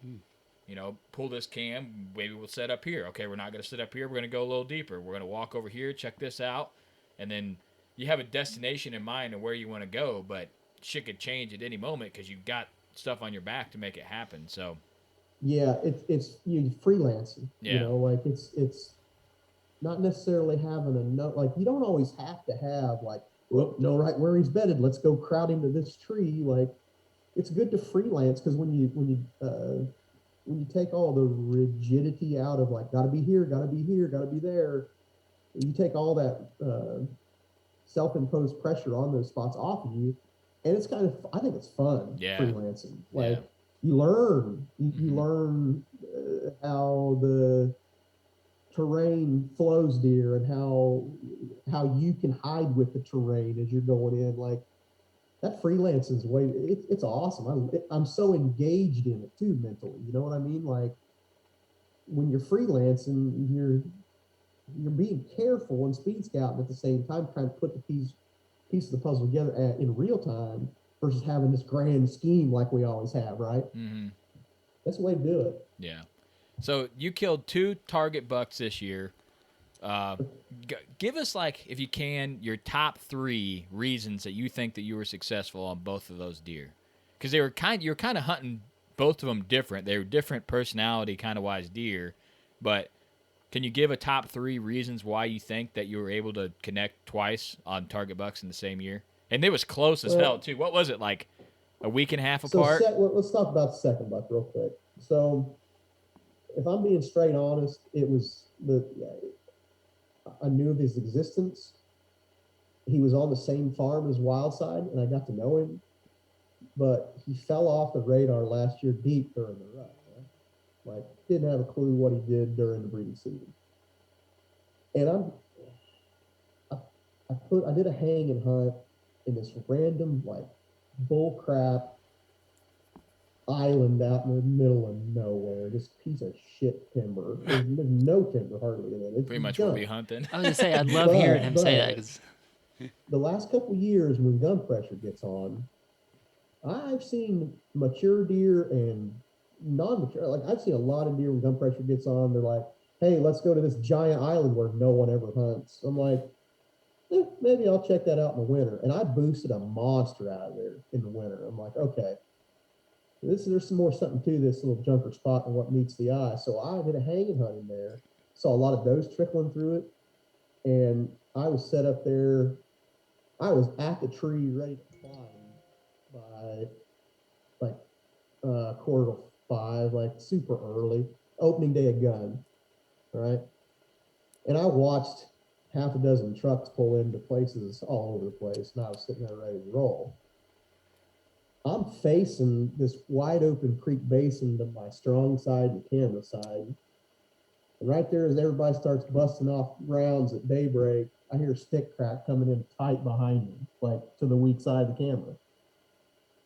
you know, pull this cam. Maybe we'll set up here. Okay, we're not going to sit up here. We're going to go a little deeper. We're going to walk over here, check this out. And then you have a destination in mind of where you want to go, but shit could change at any moment because you've got stuff on your back to make it happen. So it's you freelancing. You know, like it's not necessarily having enough. Like you don't always have to have like, well, know right where he's bedded, let's go crowd him to this tree. Like it's good to freelance because when you take all the rigidity out of like gotta be here, gotta be here, gotta be there, you take all that self-imposed pressure on those spots off of you. And it's kind of, I think it's fun freelancing. Like you learn, you learn how the terrain flows deer and how you can hide with the terrain as you're going in. Like that freelancing is it's awesome. I'm so engaged in it too mentally. You know what I mean? Like when you're freelancing, you're being careful and speed scouting at the same time, trying to put the piece of the puzzle together in real time versus having this grand scheme like we always have, right? Mm-hmm. That's the way to do it. Yeah. So you killed 2 target bucks this year. Give us, like, if you can, your top 3 reasons that you think that you were successful on both of those deer. Because you're kind of hunting both of them different. They were different personality kind of wise deer, but can you give a top 3 reasons why you think that you were able to connect twice on target bucks in the same year? And it was close as hell, too. What was it, like a week and a half apart? Let's talk about the second buck real quick. So if I'm being straight honest, it was I knew of his existence. He was on the same farm as Wildside, and I got to know him. But he fell off the radar last year deep during the rut. Like, didn't have a clue what he did during the breeding season. And I did a hang and hunt in this random, like, bull crap island out in the middle of nowhere. This piece of shit timber. There's no timber hardly in it. It's pretty much junk. what we hunting. I was going to say, I'd love hearing him say that. 'Cause the last couple of years when gun pressure gets on, I've seen mature deer and non-mature. Like I've seen a lot of deer when gun pressure gets on. They're like, "Hey, let's go to this giant island where no one ever hunts." I'm like, maybe I'll check that out in the winter. And I boosted a monster out of there in the winter. I'm like, okay, there's some more something to this little junker spot than what meets the eye. So I did a hanging hunt in there. Saw a lot of does trickling through it, and I was set up there. I was at the tree ready to climb by like 4:45, like super early, opening day of gun, right? And I watched half a dozen trucks pull into places all over the place, and I was sitting there ready to roll. I'm facing this wide open creek basin to my strong side and camera side. And right there, as everybody starts busting off rounds at daybreak, I hear stick crack coming in tight behind me, like to the weak side of the camera.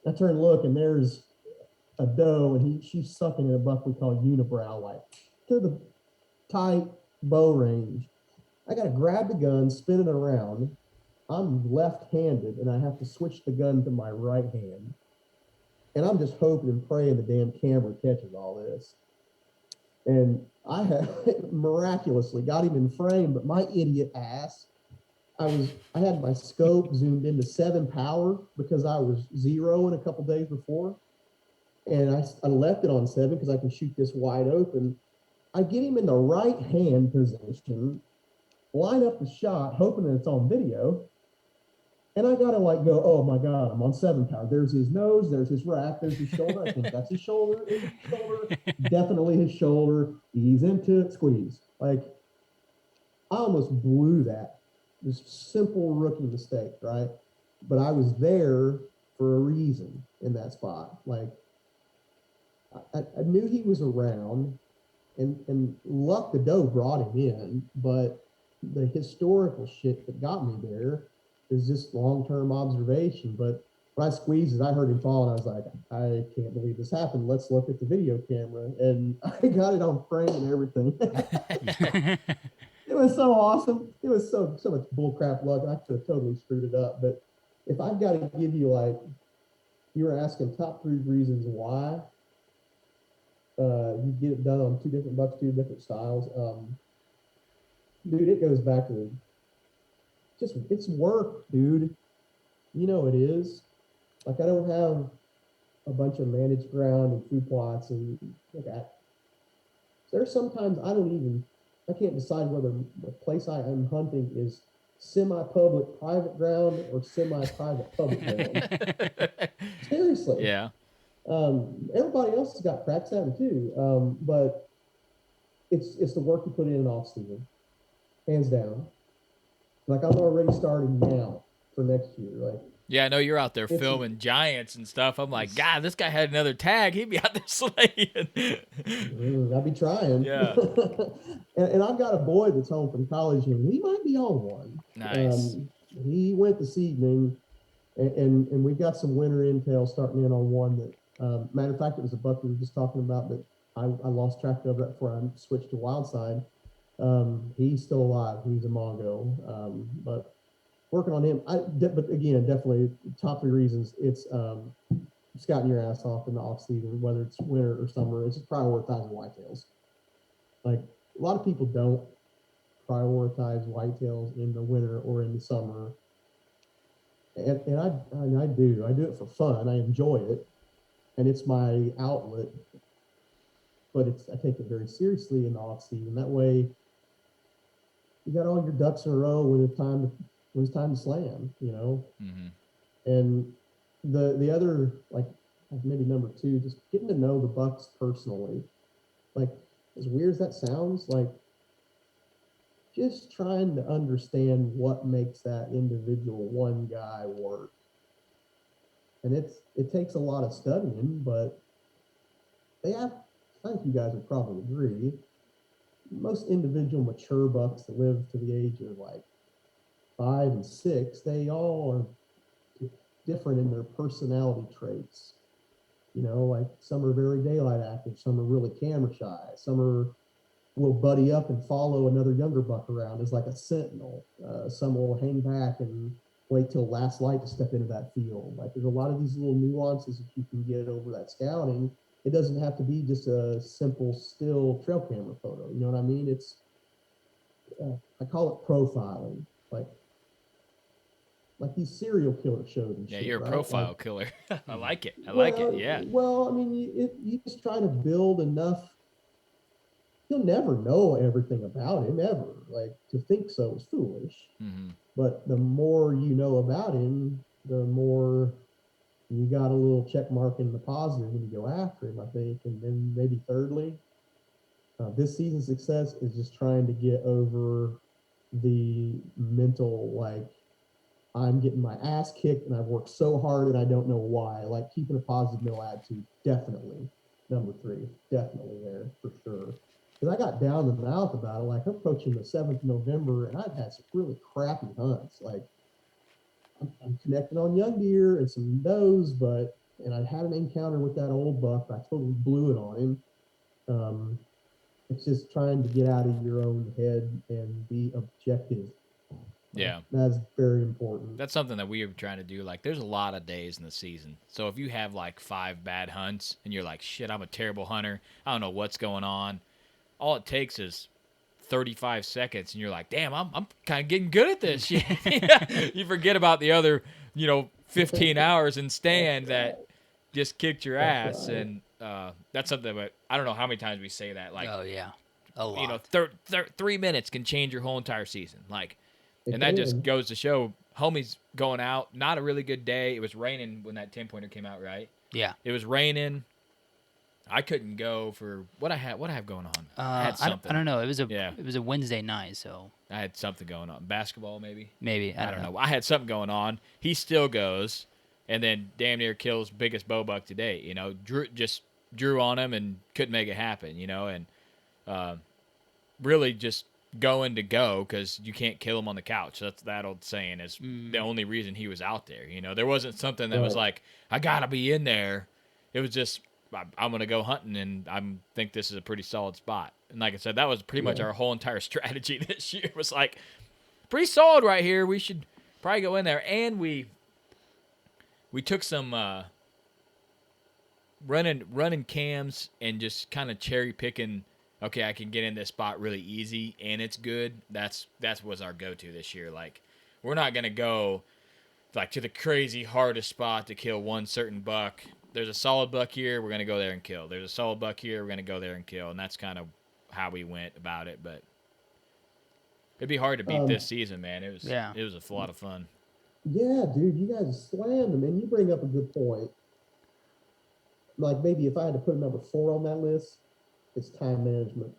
I turn and look, and there's a doe, and she's sucking in a buck we call unibrow, like to the tight bow range. I got to grab the gun, spin it around. I'm left-handed, and I have to switch the gun to my right hand. And I'm just hoping and praying the damn camera catches all this. And I have miraculously got him in frame, but my idiot ass, I had my scope zoomed into 7 power because I was zeroing a couple days before. And I left it on 7 because I can shoot this wide open. I get him in the right hand position, line up the shot, hoping that it's on video. And I gotta like go, oh my God, I'm on 7 power. There's his nose, there's his rack, there's his shoulder. I think that's his shoulder, definitely his shoulder. Ease into it, squeeze. Like I almost blew that. This simple rookie mistake, right? But I was there for a reason in that spot. Like I knew he was around, and luck the doe brought him in, but the historical shit that got me there is just long-term observation. But when I squeezed it, I heard him fall, and I was like, I can't believe this happened. Let's look at the video camera. And I got it on frame and everything. It was so awesome. It was so much bullcrap luck. I could have totally screwed it up. But if I've got to give you, like, you were asking top 3 reasons why you get it done on 2 different bucks, 2 different styles. Dude, it goes back to it's work, dude. You know it is. Like I don't have a bunch of managed ground and food plots and like that. There's sometimes I can't decide whether the place I am hunting is semi-public private ground or semi-private public ground. Seriously. Yeah. Everybody else has got cracks at them too. But it's the work you put in off season, hands down. Like I'm already starting now for next year. Like yeah, I know you're out there filming giants and stuff. I'm like, God, this guy had another tag. He'd be out there slaying. I'd be trying. Yeah. and I've got a boy that's home from college, and he might be on one. Nice. He went this evening, and we've got some winter intel starting in on one that, matter of fact, it was a buck we were just talking about that I lost track of right before I switched to wild side. He's still alive. He's a Mongo, but working on him. But again, definitely top 3 reasons. It's scouting your ass off in the off season, whether it's winter or summer. It's just prioritizing whitetails. Like a lot of people don't prioritize whitetails in the winter or in the summer, and I do. I do it for fun. I enjoy it, and it's my outlet. But I take it very seriously in the off season. That way, you got all your ducks in a row when it's time to slam, you know. Mm-hmm. And the other, like maybe number 2, just getting to know the bucks personally. Like as weird as that sounds, like just trying to understand what makes that individual one guy work. And it takes a lot of studying, but I think you guys would probably agree. Most individual mature bucks that live to the age of like 5 and 6, they all are different in their personality traits. You know, like some are very daylight active, some are really camera shy, some are will buddy up and follow another younger buck around as like a sentinel. Some will hang back and wait till last light to step into that field. Like there's a lot of these little nuances that you can get over that scouting. It doesn't have to be just a simple still trail camera photo. You know what I mean? It's I call it profiling. Like these serial killer shows and Yeah, shit, you're a right? profile Like, killer. I like it. I like it. Yeah. Well, I mean, you just try to build enough. You'll never know everything about him ever. Like to think so is foolish. Mm-hmm. But the more you know about him, the more you got a little check mark in the positive when you go after him, I think. And then maybe thirdly, this season's success is just trying to get over the mental, like, I'm getting my ass kicked and I've worked so hard and I don't know why. Like keeping a positive mental attitude, definitely. Number 3, definitely there for sure. Because I got down the mouth about it. Like I'm approaching the 7th of November and I've had some really crappy hunts. Like I'm connecting on young deer and some does, and I had an encounter with that old buck. I totally blew it on him. It's just trying to get out of your own head and be objective. Yeah. That's very important. That's something that we are trying to do. Like, there's a lot of days in the season. So if you have like 5 bad hunts and you're like, shit, I'm a terrible hunter, I don't know what's going on. All it takes is 35 seconds and you're like, damn, I'm kind of getting good at this shit. You forget about the other, 15 hours in stand that just kicked your ass. Right. And that's something that I don't know how many times we say that. Like, oh, yeah. A lot. 3 minutes can change your whole entire season. Like, and that just goes to show homie's going out. Not a really good day. It was raining when that 10-pointer came out, right? Yeah. It was raining. I couldn't go for what I have going on. I had something. I don't know. It was a Wednesday night, so I had something going on. Basketball, maybe. Maybe I don't know. I had something going on. He still goes, and then damn near kills biggest bow buck to date. Drew on him and couldn't make it happen. And really just going to go because you can't kill him on the couch. That's that old saying is the only reason he was out there. There wasn't something that was like, I gotta be in there. It was just, I'm gonna go hunting and I think this is a pretty solid spot. And like I said, that was pretty much our whole entire strategy this year. Was like, pretty solid right here. We should probably go in there. And we took some running cams and just kind of cherry picking. Okay, I can get in this spot really easy, and it's good. That was our go-to this year. Like, we're not going to go, like, to the crazy hardest spot to kill one certain buck. There's a solid buck here, we're going to go there and kill. There's a solid buck here, we're going to go there and kill. And that's kind of how we went about it. But it'd be hard to beat this season, man. It was a lot of fun. Yeah, dude, you guys slammed them, and you bring up a good point. Like, maybe if I had to put a number 4 on that list, it's time management.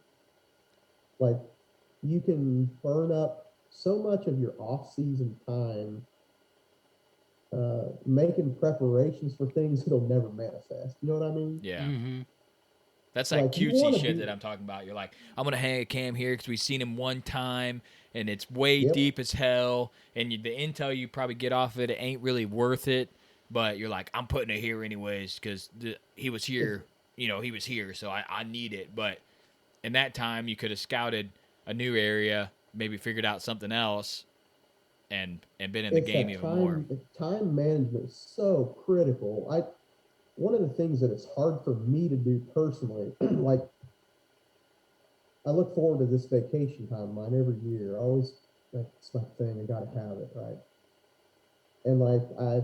Like, you can burn up so much of your off-season time making preparations for things that'll never manifest. You know what I mean? Yeah. Mm-hmm. That's like cutesy shit that I'm talking about. You're like, I'm going to hang a cam here because we've seen him one time, and it's way deep as hell, and the intel you probably get off it ain't really worth it, but you're like, I'm putting it here anyways because he was here. He was here, so I need it. But in that time, you could have scouted a new area, maybe figured out something else, and been in the game even more. Time management is so critical. One of the things that it's hard for me to do personally, like, I look forward to this vacation time of mine every year. It's my thing. I got to have it, right? And, like, I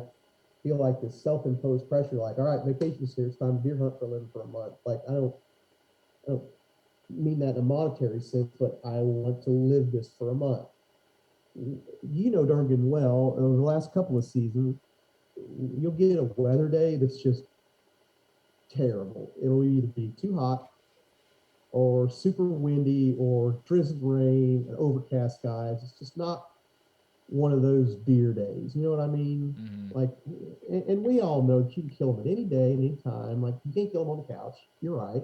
feel like this self-imposed pressure, like, all right, vacation's here, it's time to deer hunt for a living for a month. Like, I don't mean that in a monetary sense, but I want to live this for a month. You know darn good and well, over the last couple of seasons, you'll get a weather day that's just terrible. It'll either be too hot or super windy or drizzling rain and overcast skies. It's just not one of those deer days. You know what I mean? Mm-hmm. Like, and we all know that you can kill them at any day, any time. Like, you can't kill them on the couch. You're right.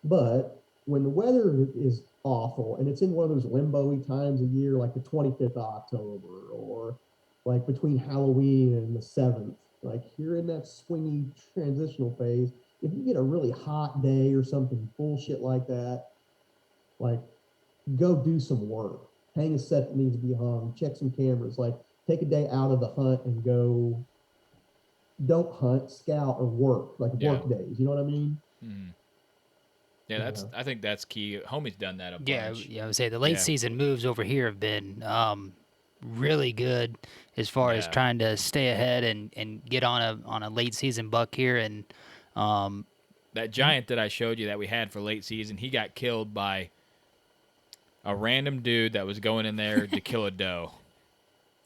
But when the weather is awful and it's in one of those limbo-y times a year, like the 25th of October or like between Halloween and the 7th, like you're in that swingy transitional phase. If you get a really hot day or something bullshit like that, Like, go do some work. Hang a set that needs to be hung. Check some cameras. Like, take a day out of the hunt and go. Don't hunt, scout, or work. Like work days. You know what I mean? Mm-hmm. Yeah, I think that's key. Homie's done that a bunch. Yeah, I would say the late season moves over here have been really good as far as trying to stay ahead and get on a late season buck here. And that giant that I showed you that we had for late season, he got killed by a random dude that was going in there to kill a doe.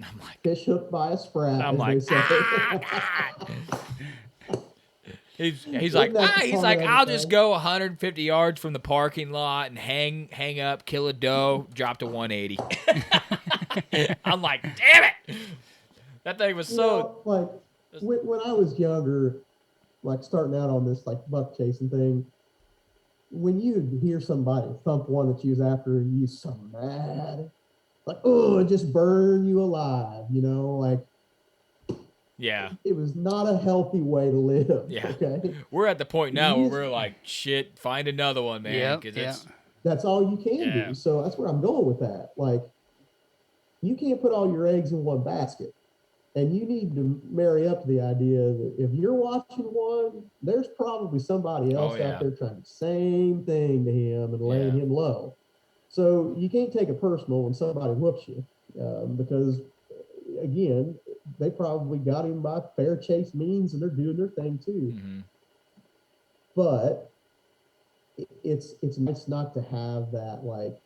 I'm like, fish hooked by a sprat. I'm like, He's like, I'll just go 150 yards from the parking lot and hang up, kill a doe, drop to 180. I'm like, damn it! That thing was so. Like when I was younger, like starting out on this like buck chasing thing, when you hear somebody thump one that you was after and you so mad, like it just burn you alive, like. Yeah. It was not a healthy way to live. Yeah. Okay. We're at the point now where we're like, shit, find another one, man. That's all you can do. So that's where I'm going with that. Like, you can't put all your eggs in one basket. And you need to marry up to the idea that if you're watching one, there's probably somebody else out there trying the same thing to him and laying him low. So you can't take it personal when somebody whoops you because, again, they probably got him by fair chase means and they're doing their thing too. Mm-hmm. But it's nice not to have that like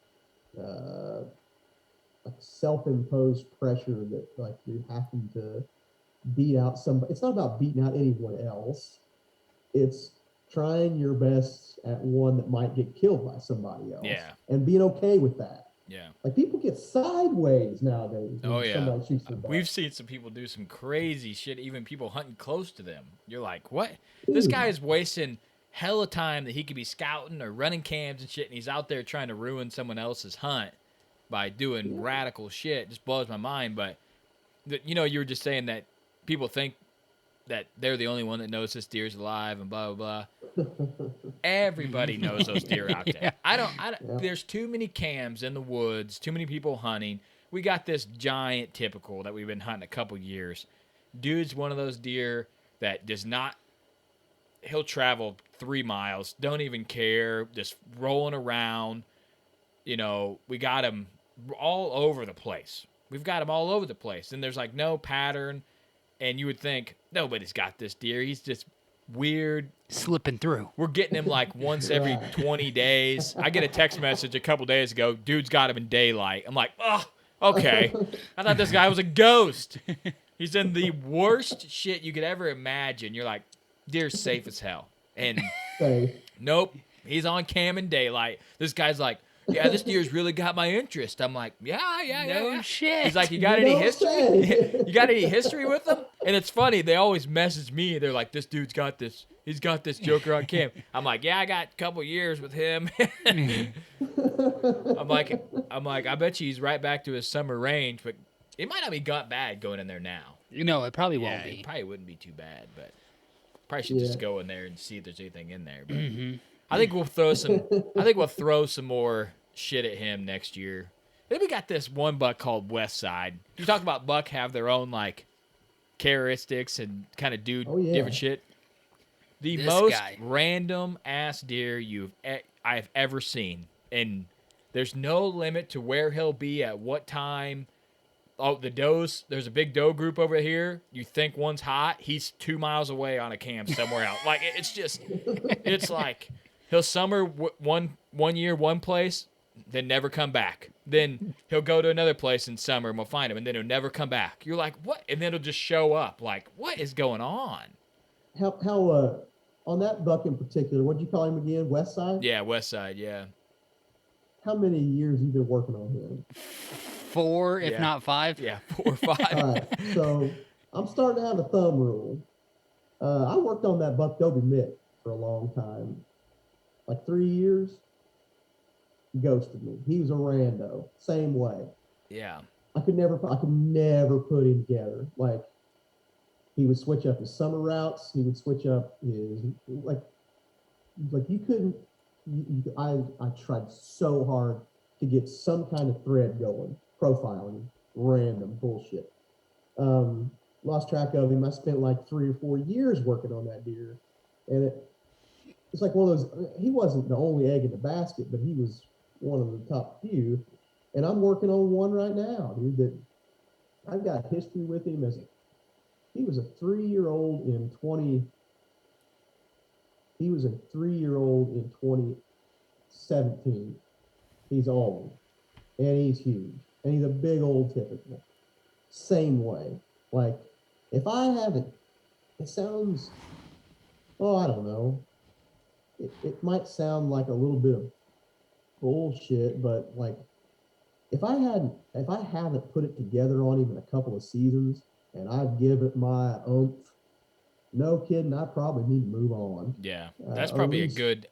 self-imposed pressure that like you're having to beat out somebody. It's not about beating out anyone else. It's trying your best at one that might get killed by somebody else. Yeah. And being okay with that. Yeah. Like people get sideways nowadays. Oh yeah. We've seen some people do some crazy shit, even people hunting close to them. You're like, what? This guy is wasting hella time that he could be scouting or running cams and shit, and he's out there trying to ruin someone else's hunt by doing radical shit. It just blows my mind. But you were just saying that people think that they're the only one that knows this deer's alive and blah blah blah. Everybody knows those deer out there. I don't. There's too many cams in the woods, too many people hunting. We got this giant typical that we've been hunting a couple years. Dude's one of those deer that does not. He'll travel 3 miles, don't even care, just rolling around. We got him all over the place. We've got him all over the place, and there's like no pattern. And you would think, nobody's got this deer. He's just weird. Slipping through. We're getting him like once every 20 days. I get a text message a couple days ago, dude's got him in daylight. I'm like, oh, okay. I thought this guy was a ghost. He's in the worst shit you could ever imagine. You're like, deer's safe as hell. And nope, he's on cam in daylight. This guy's like, yeah, this deer's really got my interest. I'm like, yeah. Shit. He's like, you got any history? You got any history with him? And it's funny, they always message me. They're like, this dude's got this. He's got this joker on cam. I'm like, yeah, I got a couple years with him. I'm like, I bet you he's right back to his summer range, but it might not be gut bad going in there now. It probably won't be. It probably wouldn't be too bad, but probably should just go in there and see if there's anything in there. But I think we'll throw some more shit at him next year. Then we got this one buck called West Side. You talk about buck have their own like characteristics and kind of do different shit. The most random ass deer I've ever seen, and there's no limit to where he'll be at what time. Oh, the does. There's a big doe group over here. You think one's hot? He's 2 miles away on a cam somewhere else. Like it's like he'll summer one year one place, then never come back. Then he'll go to another place in summer and we'll find him, and then he'll never come back. You're like, what? And then he'll just show up. Like, what is going on? How on that buck in particular, what'd you call him again? West Side? Yeah, West Side, yeah. How many years you been working on him? 4, if not 5. Yeah, 4 or 5. All right, so I'm starting to have a thumb rule. I worked on that buck Dobie Mick for a long time, like 3 years. He ghosted me. He was a rando, same way. Yeah. I could never put him together. Like he would switch up his summer routes. He would switch up his like you couldn't. I tried so hard to get some kind of thread going, profiling, random bullshit. Lost track of him. I spent like 3 or 4 years working on that deer, and it's like one of those. He wasn't the only egg in the basket, but he was one of the top few. And I'm working on one right now, dude. That I've got history with him he was a 3-year-old in 20. He was a 3-year-old in 2017. He's old, and he's huge, and he's a big old typical. Same way. Like, if I haven't, it sounds, I don't know. It might sound like a little bit of bullshit, but like, if I haven't put it together on him in a couple of seasons, and I've given it my oomph, no kidding, I probably need to move on. Yeah, that's probably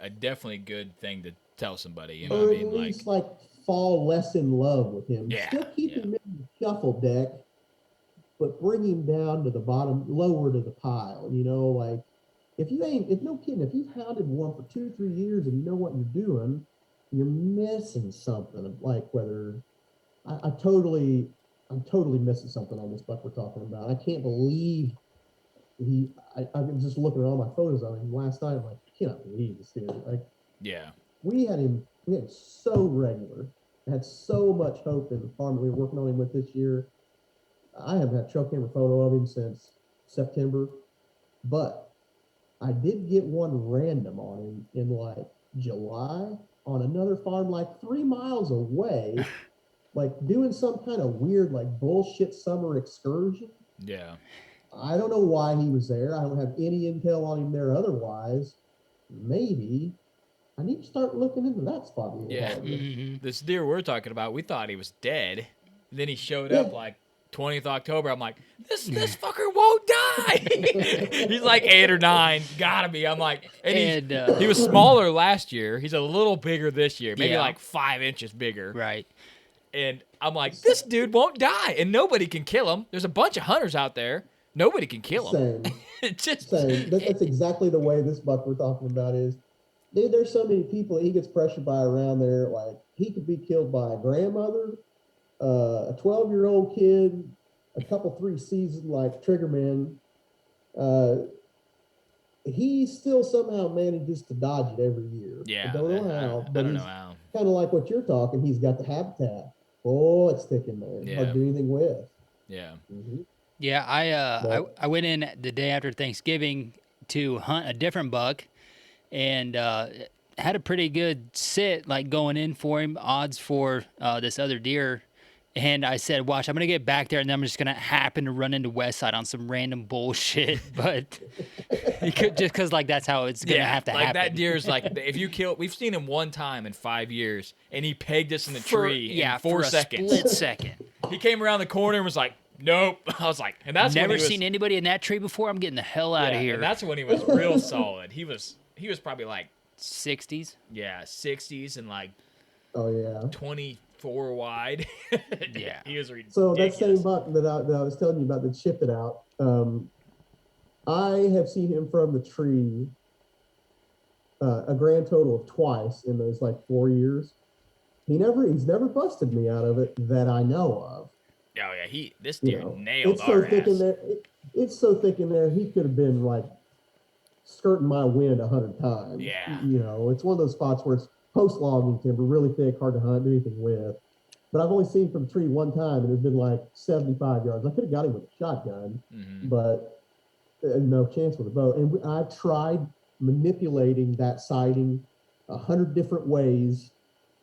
a definitely good thing to tell somebody. You know or what I mean? at least like fall less in love with him. Yeah, Still keep him in the shuffle deck, but bring him down to the bottom, lower to the pile. You know, like if no kidding, if you've hounded one for 2, 3 years and you know what you're doing, you're missing something. Like whether I'm totally missing something on this buck we're talking about. I can't believe I'm just looking at all my photos of him last night. I'm like, I cannot believe this dude. Like, yeah, we had him so regular. I had so much hope in the farm that we were working on him with this year. I haven't had a trail camera photo of him since September, but I did get one random on him in like July on another farm like 3 miles away, like doing some kind of weird like bullshit summer excursion. Yeah. I don't know why he was there. I don't have any intel on him there otherwise. Maybe I need to start looking into that spot a little harder. This deer we're talking about, we thought he was dead. And then he showed up like 20th October. I'm like, this fucker won't die. He's like 8 or 9. Gotta be. I'm like, and he was smaller last year. He's a little bigger this year. Maybe like 5 inches bigger. Right. And I'm like, this dude won't die. And nobody can kill him. There's a bunch of hunters out there. Nobody can kill him. Same. That's exactly the way this buck we're talking about is. Dude, there's so many people he gets pressured by around there. Like, he could be killed by a grandmother, a 12-year-old kid, a couple 3-season like triggerman. He still somehow manages to dodge it every year. Yeah, I don't know how. But I don't know how. Kind of like what you're talking. He's got the habitat. Oh, it's sticking, man. Hard to do anything with. Yeah. Mm-hmm. Yeah, I went in the day after Thanksgiving to hunt a different buck, and had a pretty good sit, like going in for him, odds for this other deer. And I said, watch, I'm going to get back there, and then I'm just going to happen to run into Westside on some random bullshit. But just because, like, that's how it's going to have to happen. That deer's like, if you kill, we've seen him one time in 5 years, and he pegged us in the tree in 4 seconds. Split second. He came around the corner and was like, nope. I was like, and that's never seen anybody in that tree before. I'm getting the hell out of here. And that's when he was real solid. He was probably like 60s. Yeah, 60s and like 24 wide. Yeah, he was ridiculous. So that same buck that I was telling you about that shipped it out. I have seen him from the tree a grand total of twice in those like 4 years. He's never busted me out of it that I know of. Oh yeah, this deer nailed it's our so thick ass. in there. It's so thick in there. He could have been like skirting my wind 100 times. Yeah, it's one of those spots where it's post logging timber, really thick, hard to hunt, do anything with. But I've only seen him from the tree one time, and it's been like 75 yards. I could have got him with a shotgun, but no chance with a bow. And I tried manipulating that sighting 100 different ways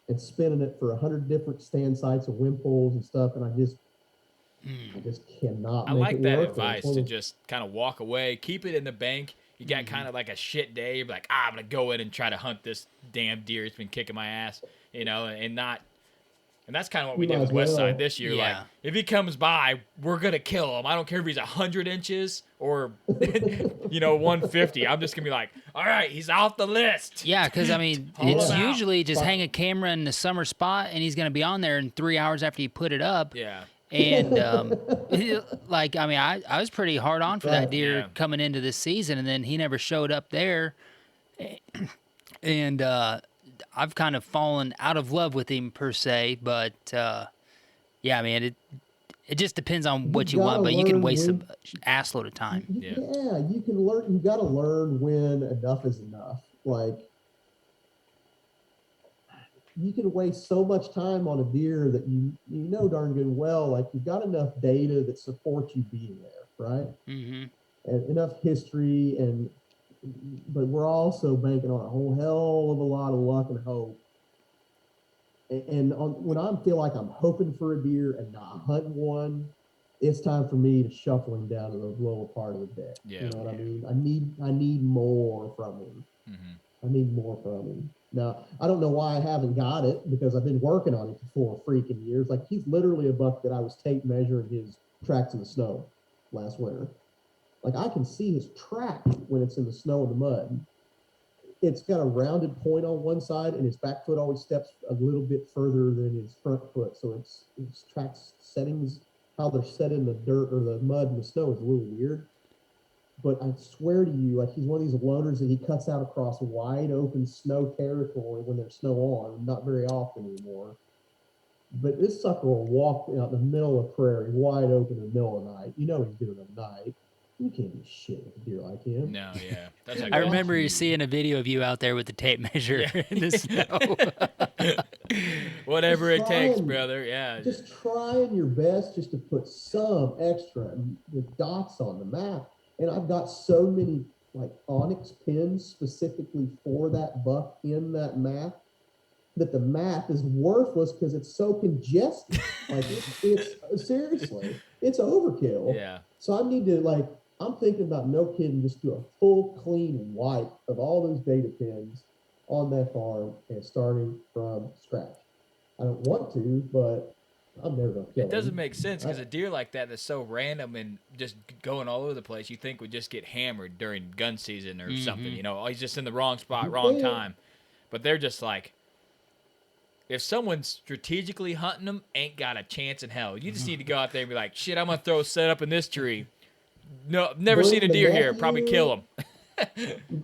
and spinning it for 100 different stand sites and wind poles and stuff, and I just cannot. I make like it that work. advice to just kind of walk away, keep it in the bank. You got kind of like a shit day, you're like, I'm gonna go in and try to hunt this damn deer. It's been kicking my ass, and that's kind of what we did with Westside this year. Yeah. Like, if he comes by, we're gonna kill him. I don't care if he's 100 inches or 150. I'm just gonna be like, all right, he's off the list. Yeah, because I mean, it's usually just hang a camera in the summer spot, and he's gonna be on there in 3 hours after you put it up. Yeah. And I was pretty hard on for that deer coming into this season, and then he never showed up there. And I've kind of fallen out of love with him per se, but yeah, man, it just depends on what you want, but you can waste an assload of time. Yeah, you can learn. You got to learn when enough is enough. Like, you can waste so much time on a deer that you know darn good well, like you've got enough data that supports you being there, right? Mm-hmm. And enough history, but we're also banking on a whole hell of a lot of luck and hope. And when I feel like I'm hoping for a deer and not hunting one, it's time for me to shuffle him down to the lower part of the deck. Yeah, you know what I mean? I need more from him. Mm-hmm. I need more from him. Now, I don't know why I haven't got it, because I've been working on it for 4 freaking years. Like, he's literally a buck that I was tape measuring his tracks in the snow last winter. Like, I can see his track when it's in the snow and the mud. It's got a rounded point on one side, and his back foot always steps a little bit further than his front foot. So its tracks settings, how they're set in the dirt or the mud and the snow, is a little weird. But I swear to you, like, he's one of these loners that he cuts out across wide open snow territory when there's snow on, not very often anymore. But this sucker will walk out in the middle of prairie, wide open in the middle of the night. You know he's doing it at night. You can't do shit with a deer like him. No, yeah. That's I remember seeing a video of you out there with the tape measure in the snow. Whatever it takes, brother. Yeah. Just trying your best just to put some extra dots on the map. And I've got so many like onyx pins specifically for that buck in that map that the map is worthless because it's so congested. Like, it's seriously, it's overkill. Yeah. So I need to, like, I'm thinking about, no kidding, just do a full clean wipe of all those data pins on that farm and starting from scratch. I don't want to, but I'm never going to kill It doesn't him. make sense because a deer like that that's so random and just going all over the place, you think would just get hammered during gun season or something. You know, oh, he's just in the wrong spot, wrong time. But they're just like, if someone's strategically hunting them, ain't got a chance in hell. You just need to go out there and be like, shit, I'm going to throw a set up in this tree. No, never seen a deer here. Probably kill him.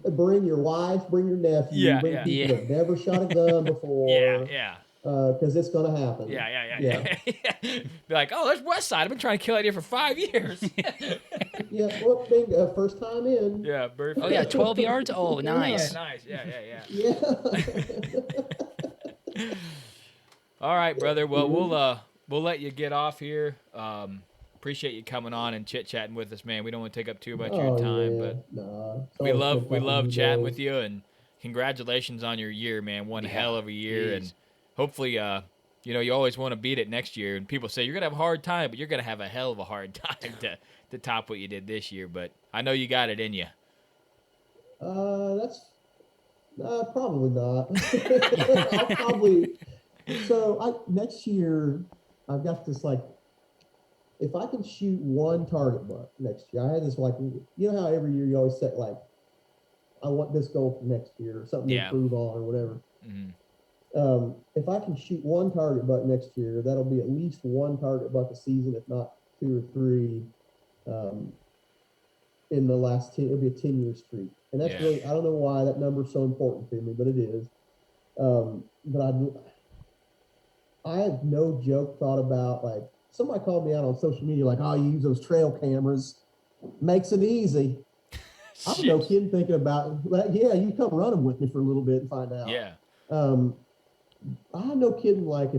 Bring your wife, bring your nephew, bring people that never shot a gun before. Yeah. Because it's going to happen. Yeah. Be like, oh, there's West Side. I've been trying to kill that deer for 5 years. Yeah, well, first time in. Yeah, bird. Oh, yeah, 12 yards? Oh, nice. Yeah, nice. Yeah. All right, brother. Well, we'll let you get off here. Appreciate you coming on and chit-chatting with us, man. We don't want to take up too much of your time, but we love chatting with you, and congratulations on your year, man. One hell of a year, and hopefully, you always want to beat it next year. And people say you're gonna have a hard time, but you're gonna have a hell of a hard time to top what you did this year. But I know you got it in you. That's probably not. I'll probably. So next year, I've got this, like, if I can shoot one target buck next year, I had this, like, you know how every year you always set, like, I want this goal for next year, or something to improve on or whatever. Mm-hmm. If I can shoot one target buck next year, that'll be at least one target buck a season, if not 2 or 3. In the last 10, it'll be a 10-year streak, and that's really, I don't know why that number's so important to me, but it is. But I have no joke thought about, like, somebody called me out on social media, like, oh, you use those trail cameras, makes it easy. I'm no kidding thinking about, like, yeah, you come running with me for a little bit and find out. Yeah. I'm no kidding, like,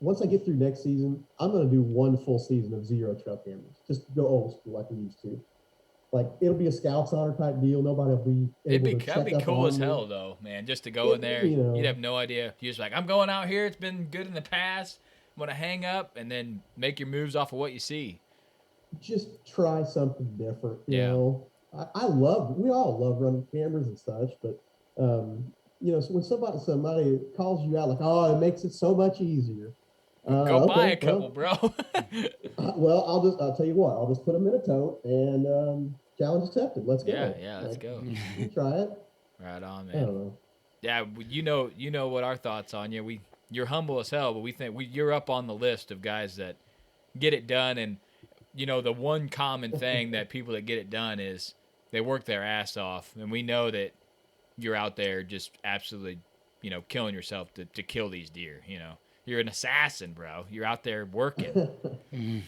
once I get through next season, I'm going to do one full season of 0 trail cameras. Just go old school like we used to. Like, it'll be a Scouts Honor type deal. Nobody will be able to That'd be cool as hell, though, man, just to go in there. You'd have no idea. You're just like, I'm going out here. It's been good in the past. I'm going to hang up and then make your moves off of what you see. Just try something different, you know. We all love running cameras and such, but, so when somebody calls you out, like, oh, it makes it so much easier. Go buy a couple, bro. Well, I'll tell you what, I'll just put them in a tote and challenge accepted. Let's go. Yeah, let's go. Try it. Right on, man. I don't know. Yeah, you know what our thoughts on you. You're humble as hell, but we think you're up on the list of guys that get it done. And the one common thing that people that get it done is they work their ass off, and we know that you're out there just absolutely killing yourself to kill these deer. You're an assassin, bro. You're out there working. The big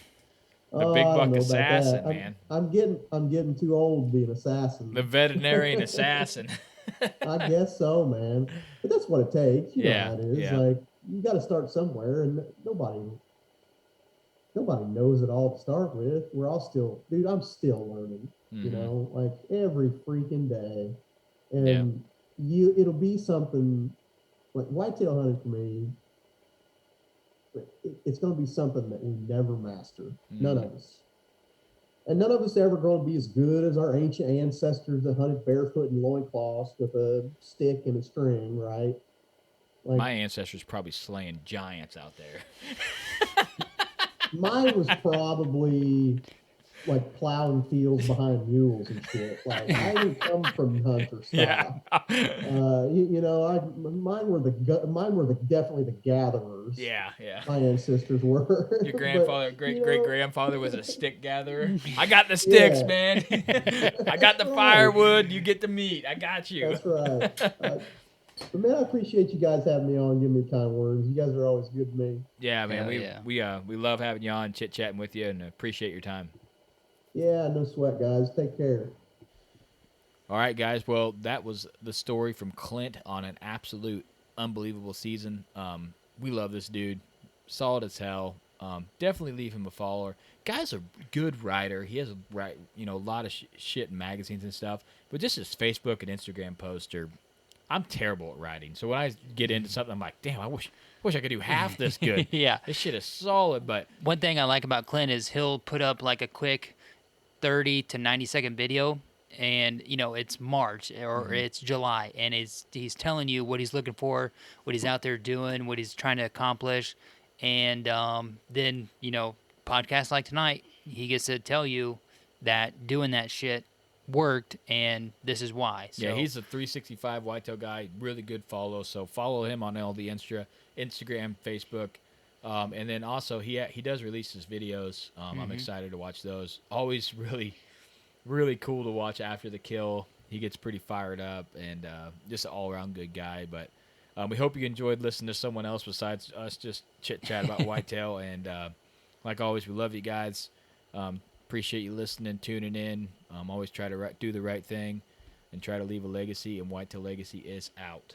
I don't buck know about assassin, that. man. I'm getting too old to be an assassin. The veterinarian assassin. I guess so, man. But that's what it takes. You know Yeah, how it is. yeah. Like you got to start somewhere, and nobody knows it all to start with. We're all still, dude. I'm still learning. Like every freaking day, and it'll be something like whitetail hunting for me. It's going to be something that we never master. None of us. And none of us ever going to be as good as our ancient ancestors that hunted barefoot in loincloths with a stick and a string, right? Like, my ancestors probably slaying giants out there. Mine was probably like plowing fields behind mules and shit. Like I didn't come from hunter style. Mine were definitely the gatherers. Yeah. My ancestors were. Your grandfather, great grandfather was a stick gatherer. I got the sticks, man. I got the firewood. You get the meat. I got you. That's right. But man, I appreciate you guys having me on and giving me kind words. You guys are always good to me. Yeah, man. We love having you on, chit chatting with you, and appreciate your time. Yeah, no sweat, guys. Take care. All right, guys. Well, that was the story from Clint on an absolute unbelievable season. We love this dude. Solid as hell. Definitely leave him a follower. Guy's a good writer. He has a lot of shit in magazines and stuff. But just his Facebook and Instagram posts I'm terrible at writing. So when I get into something, I'm like, damn, I wish I could do half this good. Yeah. This shit is solid. But one thing I like about Clint is he'll put up like a quick 30 to 90-second video, and it's March or it's July, and he's telling you what he's looking for, what he's out there doing, what he's trying to accomplish, and then podcasts like tonight, he gets to tell you that doing that shit worked, and this is why. So, yeah, he's a 365 whitetail guy, really good follow. So follow him on all the Instagram, Facebook. And then also he does release his videos. I'm excited to watch those. Always really, really cool to watch after the kill. He gets pretty fired up and just an all-around good guy. But we hope you enjoyed listening to someone else besides us just chit-chat about whitetail. And like always, we love you guys. Appreciate you listening, tuning in. Always try to do the right thing and try to leave a legacy. And Whitetail Legacy is out.